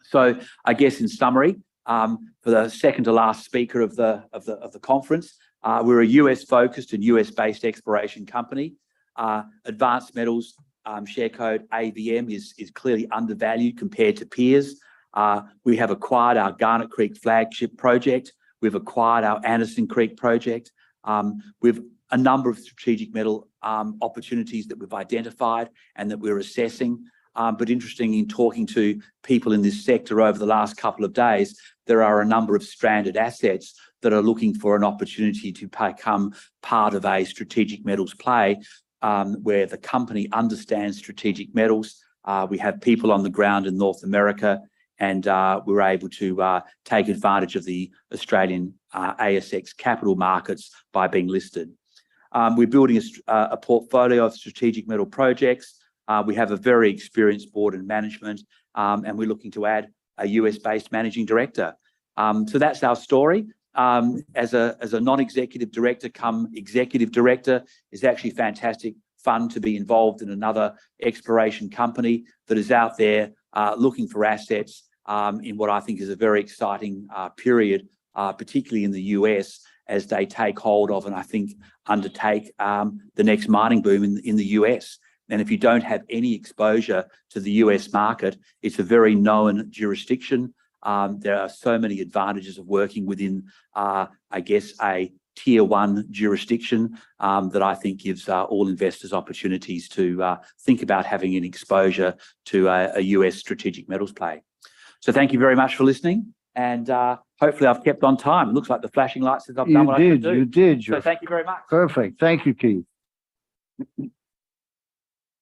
So I guess in summary, for the second to last speaker of the conference, we're a US focused and US based exploration company. Advance Metals share code AVM is clearly undervalued compared to peers. We have acquired our Garnet Creek flagship project. We've acquired our Anderson Creek project. We've a number of strategic metal opportunities that we've identified and that we're assessing. But interesting, in talking to people in this sector over the last couple of days, there are a number of stranded assets that are looking for an opportunity to become part of a strategic metals play, where the company understands strategic metals. We have people on the ground in North America, and we're able to take advantage of the Australian ASX capital markets by being listed. We're building a portfolio of strategic metal projects. We have a very experienced board and management, and we're looking to add a US-based managing director. So that's our story. As a non-executive director come executive director, is actually fantastic fun to be involved in another exploration company that is out there looking for assets in what I think is a very exciting period, particularly in the US, as they take hold of and I think undertake the next mining boom in the US. And if you don't have any exposure to the US market, it's a very known jurisdiction. There are so many advantages of working within, I guess, a tier one jurisdiction that I think gives all investors opportunities to think about having an exposure to a US strategic metals play. So thank you very much for listening, and hopefully I've kept on time. It looks like the flashing lights says I've done what I could do. You did. So thank you very much. Perfect. Thank you, Keith.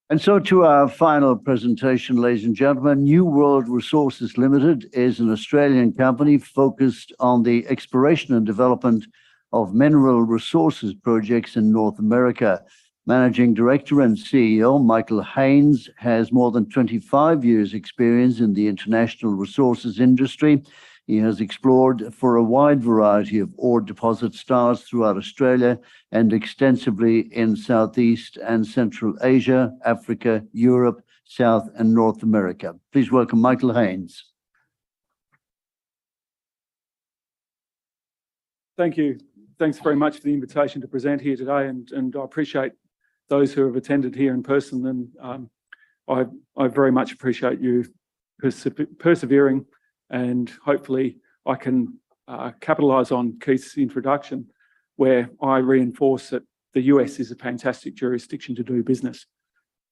And so to our final presentation, ladies and gentlemen, New World Resources Ltd is an Australian company focused on the exploration and development of mineral resources projects in North America. Managing Director and CEO Michael Haynes has more than 25 years' experience in the international resources industry. He has explored for a wide variety of ore deposit styles throughout Australia and extensively in Southeast and Central Asia, Africa, Europe, South and North America. Please welcome Michael Haynes. Thank you. Thanks very much for the invitation to present here today, and I appreciate those who have attended here in person, and I very much appreciate you persevering, and hopefully I can capitalise on Keith's introduction, where I reinforce that the US is a fantastic jurisdiction to do business,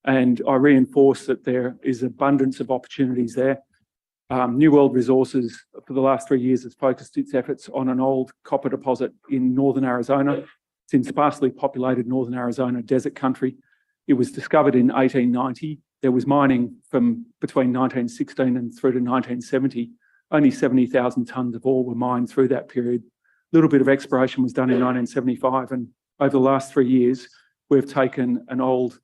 and I reinforce that there is abundance of opportunities there. New World Resources for the last 3 years has focused its efforts on an old copper deposit in northern Arizona. It's in sparsely populated northern Arizona desert country. It was discovered in 1890. There was mining from between 1916 and through to 1970. Only 70,000 tonnes of ore were mined through that period. A little bit of exploration was done in 1975, and over the last 3 years, we've taken an old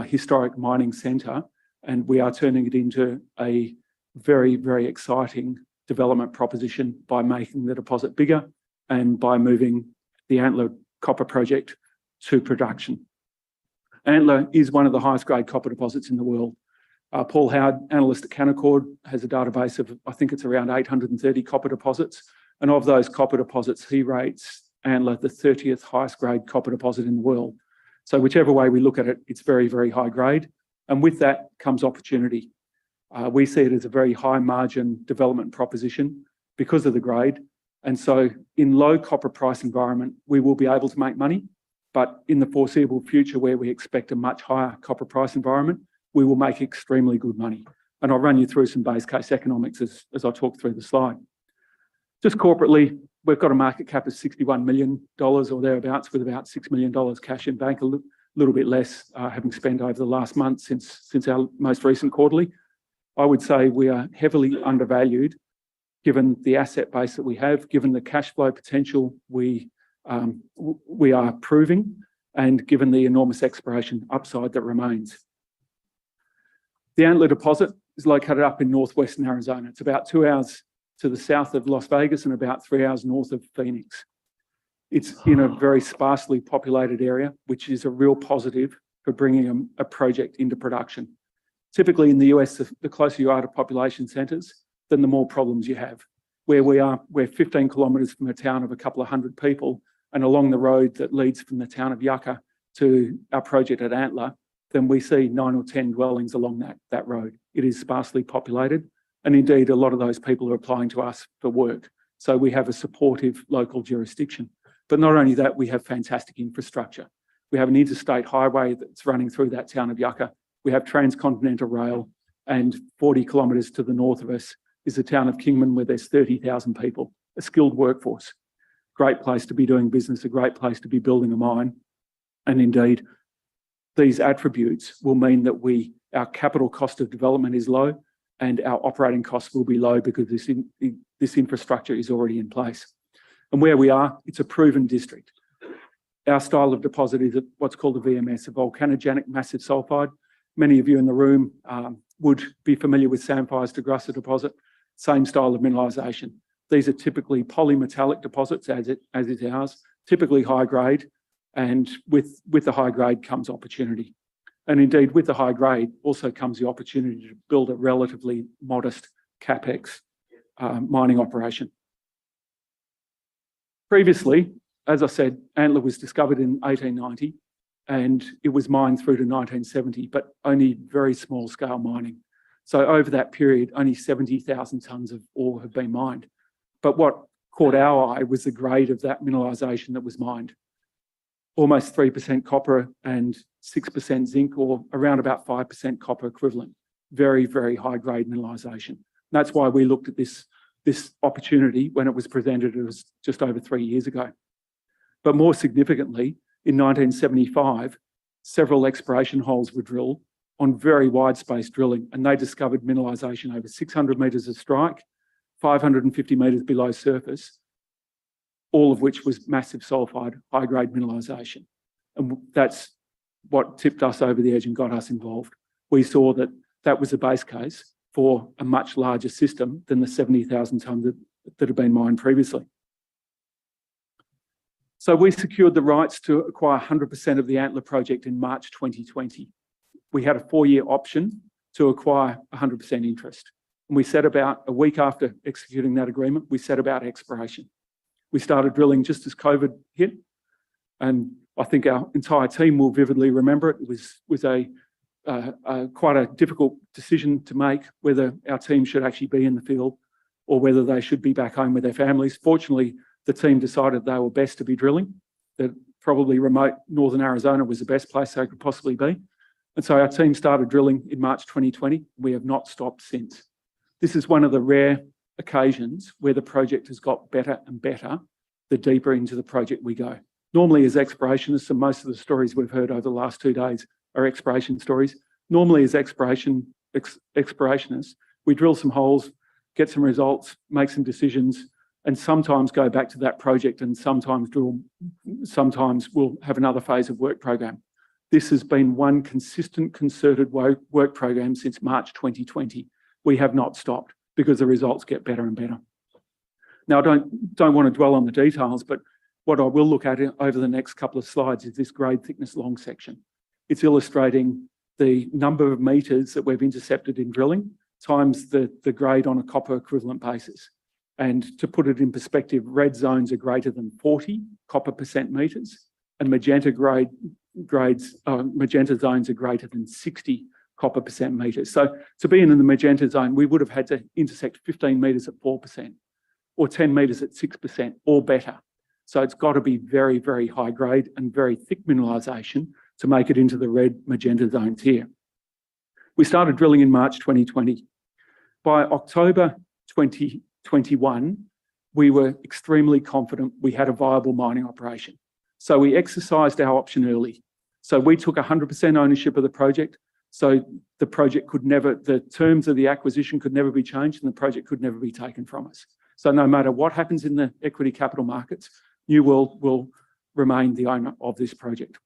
historic mining centre and we are turning it into a very, very exciting development proposition by making the deposit bigger and by moving the Antler copper project to production. Antler is one of the highest grade copper deposits in the world. Paul Howard, analyst at Canaccord, has a database of, I think it's around 830 copper deposits. And of those copper deposits, he rates Antler the 30th highest grade copper deposit in the world. So whichever way we look at it, it's very, very high grade. And with that comes opportunity. We see it as a very high margin development proposition because of the grade. And so in low copper price environment, we will be able to make money. But in the foreseeable future, where we expect a much higher copper price environment, we will make extremely good money. And I'll run you through some base case economics as I talk through the slide. Just corporately, we've got a market cap of $61 million or thereabouts, with about $6 million cash in bank, a little bit less having spent over the last month since our most recent quarterly. I would say we are heavily undervalued given the asset base that we have, given the cash flow potential we are proving, and given the enormous exploration upside that remains. The Antler deposit is located up in northwestern Arizona. It's about 2 hours to the south of Las Vegas and about 3 hours north of Phoenix. It's in a very sparsely populated area, which is a real positive for bringing a project into production. Typically in the US, the closer you are to population centres, then the more problems you have. Where we are, we're 15 kilometres from a town of a couple of hundred people, and along the road that leads from the town of Yucca to our project at Antler, then we see 9 or 10 dwellings along that road. It is sparsely populated, and indeed a lot of those people are applying to us for work. So we have a supportive local jurisdiction. But not only that, we have fantastic infrastructure. We have an interstate highway that's running through that town of Yucca. We have transcontinental rail, and 40 kilometres to the north of us is the town of Kingman, where there's 30,000 people, a skilled workforce. Great place to be doing business, a great place to be building a mine. And indeed, these attributes will mean that our capital cost of development is low and our operating costs will be low because this infrastructure is already in place. And where we are, it's a proven district. Our style of deposit is what's called a VMS, a volcanogenic massive sulfide. Many of you in the room would be familiar with Samfire's DeGrussa deposit, same style of mineralisation. These are typically polymetallic deposits, as is ours, typically high grade, and with the high grade comes opportunity. And indeed, with the high grade also comes the opportunity to build a relatively modest CapEx mining operation. Previously, as I said, Antler was discovered in 1890 and it was mined through to 1970, but only very small scale mining. So over that period, only 70,000 tonnes of ore have been mined. But what caught our eye was the grade of that mineralisation that was mined. Almost 3% copper and 6% zinc, or around about 5% copper equivalent. Very, very high grade mineralisation. That's why we looked at this opportunity when it was presented. It was just over 3 years ago. But more significantly, in 1975, several exploration holes were drilled on very wide space drilling, and they discovered mineralisation over 600 metres of strike, 550 metres below surface, all of which was massive sulfide, high-grade mineralisation. And that's what tipped us over the edge and got us involved. We saw that that was a base case for a much larger system than the 70,000 tonnes that had been mined previously. So we secured the rights to acquire 100% of the Antler project in March 2020. We had a 4-year option to acquire 100% interest. And we set about, a week after executing that agreement, we set about exploration. We started drilling just as COVID hit. And I think our entire team will vividly remember it. It was quite a difficult decision to make whether our team should actually be in the field or whether they should be back home with their families. Fortunately, the team decided they were best to be drilling, that probably remote northern Arizona was the best place they could possibly be. And so our team started drilling in March 2020. We have not stopped since. This is one of the rare occasions where the project has got better and better the deeper into the project we go. Normally as explorationists, and most of the stories we've heard over the last 2 days are exploration stories. Normally as explorationists, we drill some holes, get some results, make some decisions, and sometimes go back to that project and sometimes we'll have another phase of work program. This has been one consistent concerted work program since March 2020. We have not stopped because the results get better and better. Now, I don't want to dwell on the details, but what I will look at over the next couple of slides is this grade thickness long section. It's illustrating the number of meters that we've intercepted in drilling times the grade on a copper equivalent basis. And to put it in perspective, red zones are greater than 40 copper percent meters, and magenta zones are greater than 60 copper percent meters. So to be in the magenta zone, we would have had to intersect 15 meters at 4% or 10 meters at 6% or better. So it's got to be very, very high grade and very thick mineralisation to make it into the red magenta zones here. We started drilling in March 2020. By October 2021, we were extremely confident we had a viable mining operation. So we exercised our option early. So we took 100% ownership of the project. So the project could never, the terms of the acquisition could never be changed and the project could never be taken from us. So no matter what happens in the equity capital markets, New World will remain the owner of this project.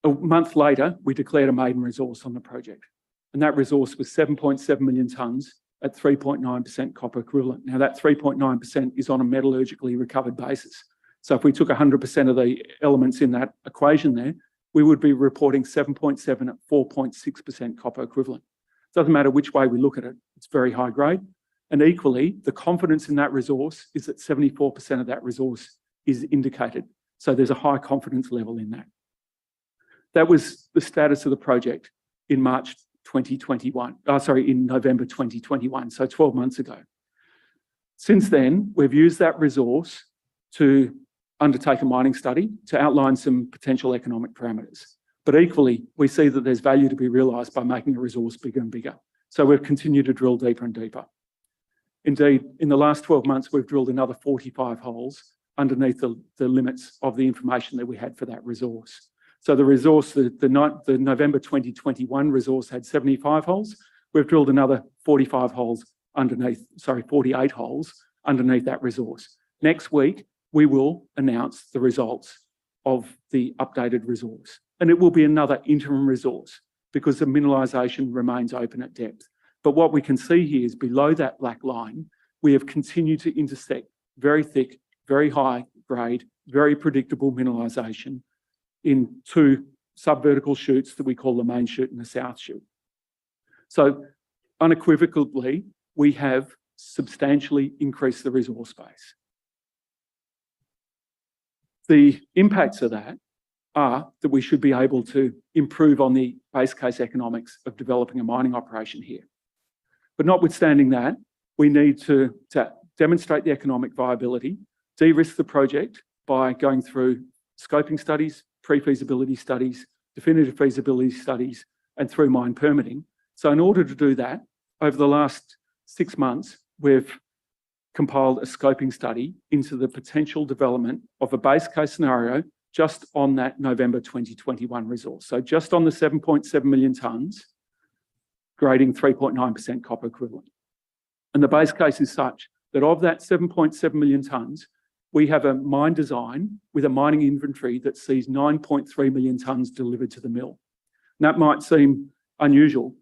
A month later, we declared a maiden resource on the project, and that resource was 7.7 million tonnes at 3.9% copper equivalent. Now that 3.9% is on a metallurgically recovered basis. So if we took 100% of the elements in that equation there, we would be reporting 7.7 at 4.6% copper equivalent. Doesn't matter which way we look at it, it's very high grade. And equally, the confidence in that resource is that 74% of that resource is indicated. So there's a high confidence level in that. That was the status of the project in November 2021, so 12 months ago. Since then, we've used that resource to undertake a mining study to outline some potential economic parameters. But equally, we see that there's value to be realised by making the resource bigger and bigger. So we've continued to drill deeper and deeper. Indeed, in the last 12 months, we've drilled another 45 holes underneath the limits of the information that we had for that resource. So the resource, the November 2021 resource had 75 holes. We've drilled another 48 holes underneath that resource. Next week, we will announce the results of the updated resource. And it will be another interim resource because the mineralisation remains open at depth. But what we can see here is below that black line, we have continued to intersect very thick, very high grade, very predictable mineralisation in two subvertical shoots that we call the main shoot and the south shoot. So unequivocally, we have substantially increased the resource base. The impacts of that are that we should be able to improve on the base case economics of developing a mining operation here. But notwithstanding that, we need to demonstrate the economic viability, de-risk the project by going through scoping studies, pre-feasibility studies, definitive feasibility studies, and through mine permitting. So in order to do that, over the last 6 months, we've compiled a scoping study into the potential development of a base case scenario just on that November 2021 resource. So just on the 7.7 million tonnes, grading 3.9% copper equivalent. And the base case is such that of that 7.7 million tonnes, we have a mine design with a mining inventory that sees 9.3 million tonnes delivered to the mill. And that might seem unusual,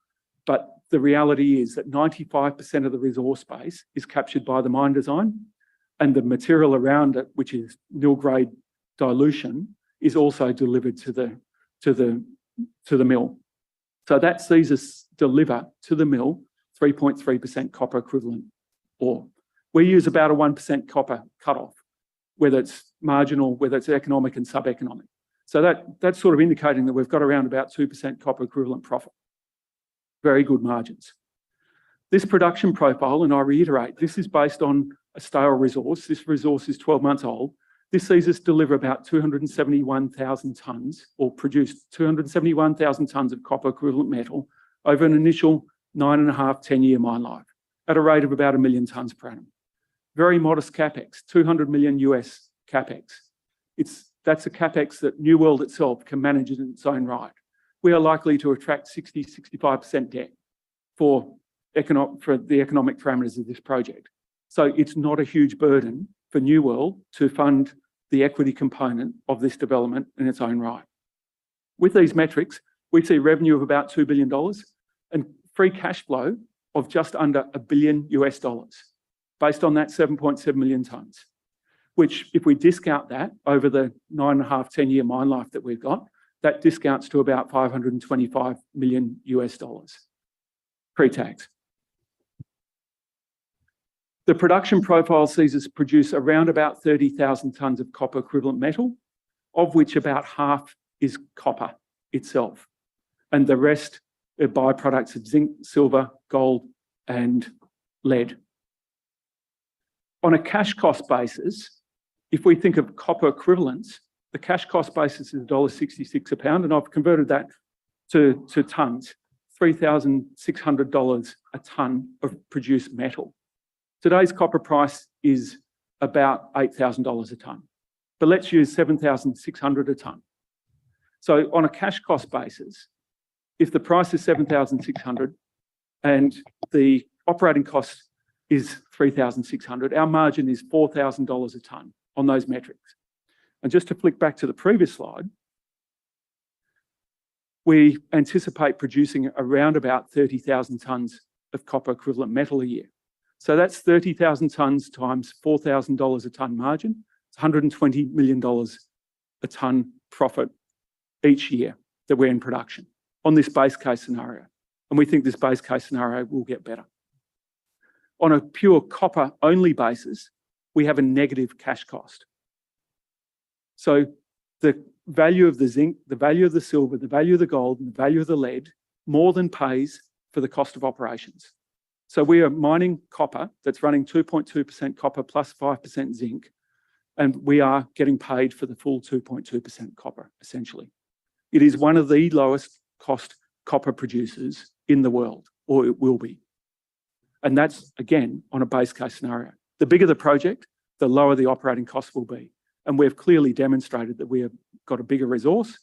but the reality is that 95% of the resource base is captured by the mine design, and the material around it, which is nil grade dilution, is also delivered to the mill. So that sees us deliver to the mill 3.3% copper equivalent ore. We use about a 1% copper cutoff, whether it's marginal, whether it's economic and sub-economic. So that's sort of indicating that we've got around about 2% copper equivalent profit. Very good margins. This production profile, and I reiterate, this is based on a stale resource. This resource is 12 months old. This sees us deliver about 271,000 tonnes, or produce 271,000 tonnes of copper equivalent metal over an initial 9.5, 10-year mine life at a rate of about 1 million tonnes per annum. Very modest capex, $200 million US capex. That's a capex that New World itself can manage in its own right. We are likely to attract 60-65% debt for the economic parameters of this project. So it's not a huge burden for New World to fund the equity component of this development in its own right. With these metrics, we see revenue of about $2 billion and free cash flow of just under $1 billion based on that 7.7 million tonnes, which if we discount that over the 9.5, 10-year mine life that we've got, that discounts to about $525 million pre-tax. The production profile sees us produce around about 30,000 tonnes of copper equivalent metal, of which about half is copper itself, and the rest are byproducts of zinc, silver, gold, and lead. On a cash cost basis, if we think of copper equivalents, the cash cost basis is $1.66 a pound, and I've converted that to tonnes, $3,600 a tonne of produced metal. Today's copper price is about $8,000 a tonne, but let's use $7,600 a tonne. So on a cash cost basis, if the price is $7,600 and the operating cost is $3,600, our margin is $4,000 a tonne on those metrics. And just to flick back to the previous slide, we anticipate producing around about 30,000 tonnes of copper equivalent metal a year. So that's 30,000 tonnes times $4,000 a tonne margin. It's $120 million a tonne profit each year that we're in production on this base case scenario. And we think this base case scenario will get better. On a pure copper only basis, we have a negative cash cost. So the value of the zinc, the value of the silver, the value of the gold, and the value of the lead more than pays for the cost of operations. So we are mining copper that's running 2.2% copper plus 5% zinc, and we are getting paid for the full 2.2% copper, essentially. It is one of the lowest cost copper producers in the world, or it will be. And that's, again, on a base case scenario. The bigger the project, the lower the operating costs will be. And we've clearly demonstrated that we have got a bigger resource,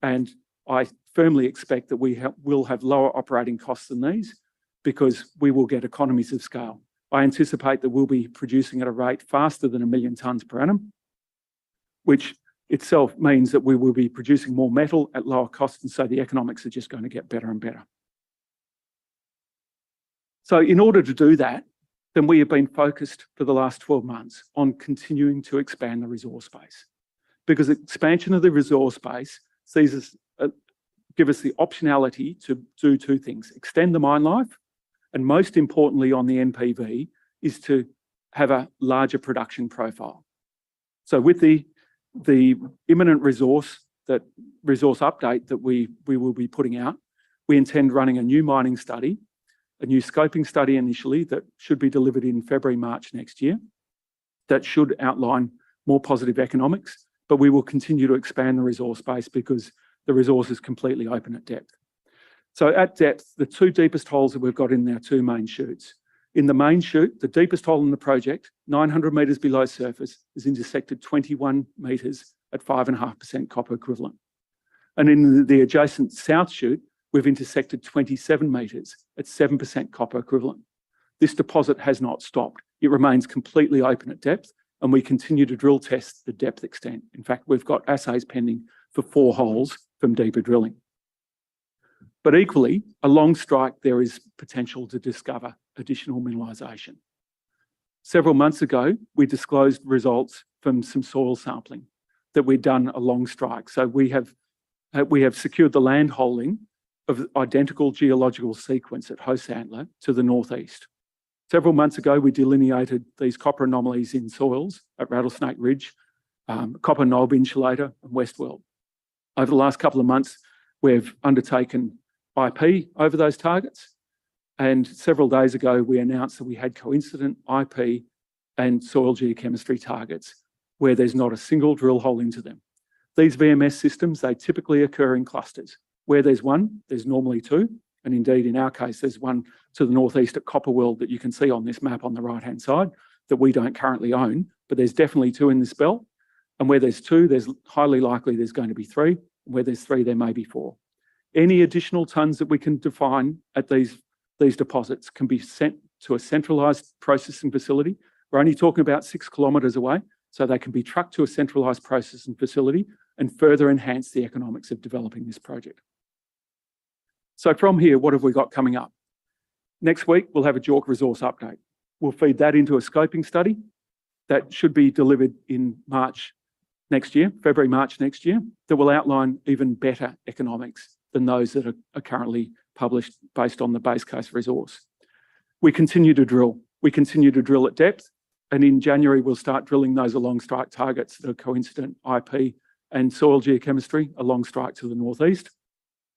and I firmly expect that we will have lower operating costs than these because we will get economies of scale. I anticipate that we'll be producing at a rate faster than 1 million tonnes per annum, which itself means that we will be producing more metal at lower costs, and so the economics are just going to get better and better. So in order to do that, then we have been focused for the last 12 months on continuing to expand the resource base, because expansion of the resource base sees us give us the optionality to do two things: extend the mine life, and most importantly on the NPV is to have a larger production profile. So with the imminent resource update that we will be putting out, we intend running a new mining study, a new scoping study initially that should be delivered in February, March next year. That should outline more positive economics, but we will continue to expand the resource base because the resource is completely open at depth. So at depth, the two deepest holes that we've got in our two main chutes. In the main chute, the deepest hole in the project, 900 metres below surface, is intersected 21 metres at 5.5% copper equivalent. And in the adjacent south chute, we've intersected 27 metres at 7% copper equivalent. This deposit has not stopped. It remains completely open at depth, and we continue to drill test the depth extent. In fact, we've got assays pending for 4 holes from deeper drilling. But equally, along strike, there is potential to discover additional mineralisation. Several months ago, we disclosed results from some soil sampling that we'd done along strike. So we have secured the land holding of identical geological sequence at Host Antler to the northeast. Several months ago, we delineated these copper anomalies in soils at Rattlesnake Ridge, Copper Knob Insulator, and Westworld. Over the last couple of months, we've undertaken IP over those targets, and several days ago, we announced that we had coincident IP and soil geochemistry targets where there's not a single drill hole into them. These VMS systems, they typically occur in clusters. Where there's one, there's normally 2. And indeed, in our case, there's one to the northeast at Copperworld that you can see on this map on the right-hand side that we don't currently own, but there's definitely 2 in this belt. And where there's 2, there's highly likely there's going to be 3. And where there's 3, there may be 4. Any additional tonnes that we can define at these deposits can be sent to a centralised processing facility. We're only talking about 6 kilometres away, so they can be trucked to a centralised processing facility and further enhance the economics of developing this project. So from here, what have we got coming up? Next week, we'll have a JORC resource update. We'll feed that into a scoping study that should be delivered in March next year, February, March next year, that will outline even better economics than those that are currently published based on the base case resource. We continue to drill. We continue to drill at depth, and in January, we'll start drilling those along strike targets that are coincident IP and soil geochemistry along strike to the northeast.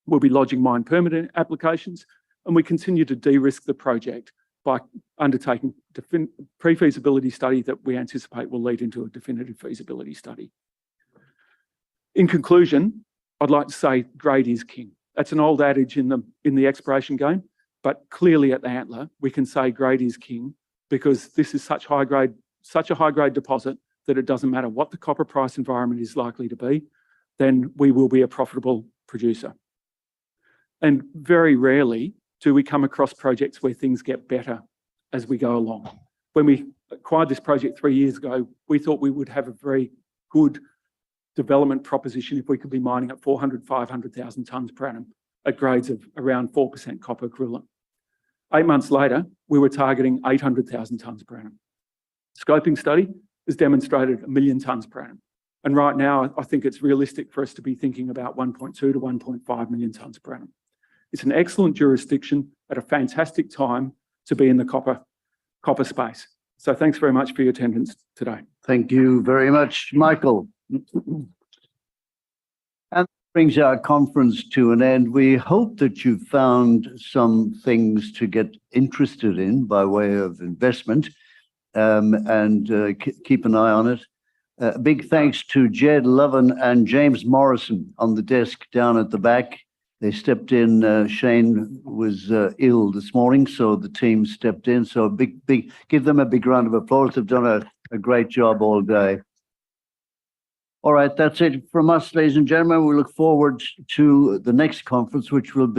We'll be lodging mine permit applications, and we continue to de-risk the project by undertaking pre-feasibility study that we anticipate will lead into a definitive feasibility study. In conclusion, I'd like to say grade is king. That's an old adage in the exploration game, but clearly at the Antler, we can say grade is king because this is such a high grade deposit that it doesn't matter what the copper price environment is likely to be, then we will be a profitable producer. And very rarely do we come across projects where things get better as we go along. When we acquired this project 3 years ago, we thought we would have a very good development proposition if we could be mining at 400, 500,000 tonnes per annum at grades of around 4% copper equivalent. 8 months later, we were targeting 800,000 tonnes per annum. Scoping study has demonstrated 1 million tonnes per annum. And right now, I think it's realistic for us to be thinking about 1.2 to 1.5 million tonnes per annum. It's an excellent jurisdiction at a fantastic time to be in the copper space. So thanks very much for your attendance today. Thank you very much, Michael. And that brings our conference to an end. We hope that you found some things to get interested in by way of investment and keep an eye on it. Big thanks to Jed Lovin and James Morrison on the desk down at the back. They stepped in. Shane was ill this morning, so the team stepped in. So give them a big round of applause. They've done a great job all day. All right, that's it from us, ladies and gentlemen. We look forward to the next conference, which will be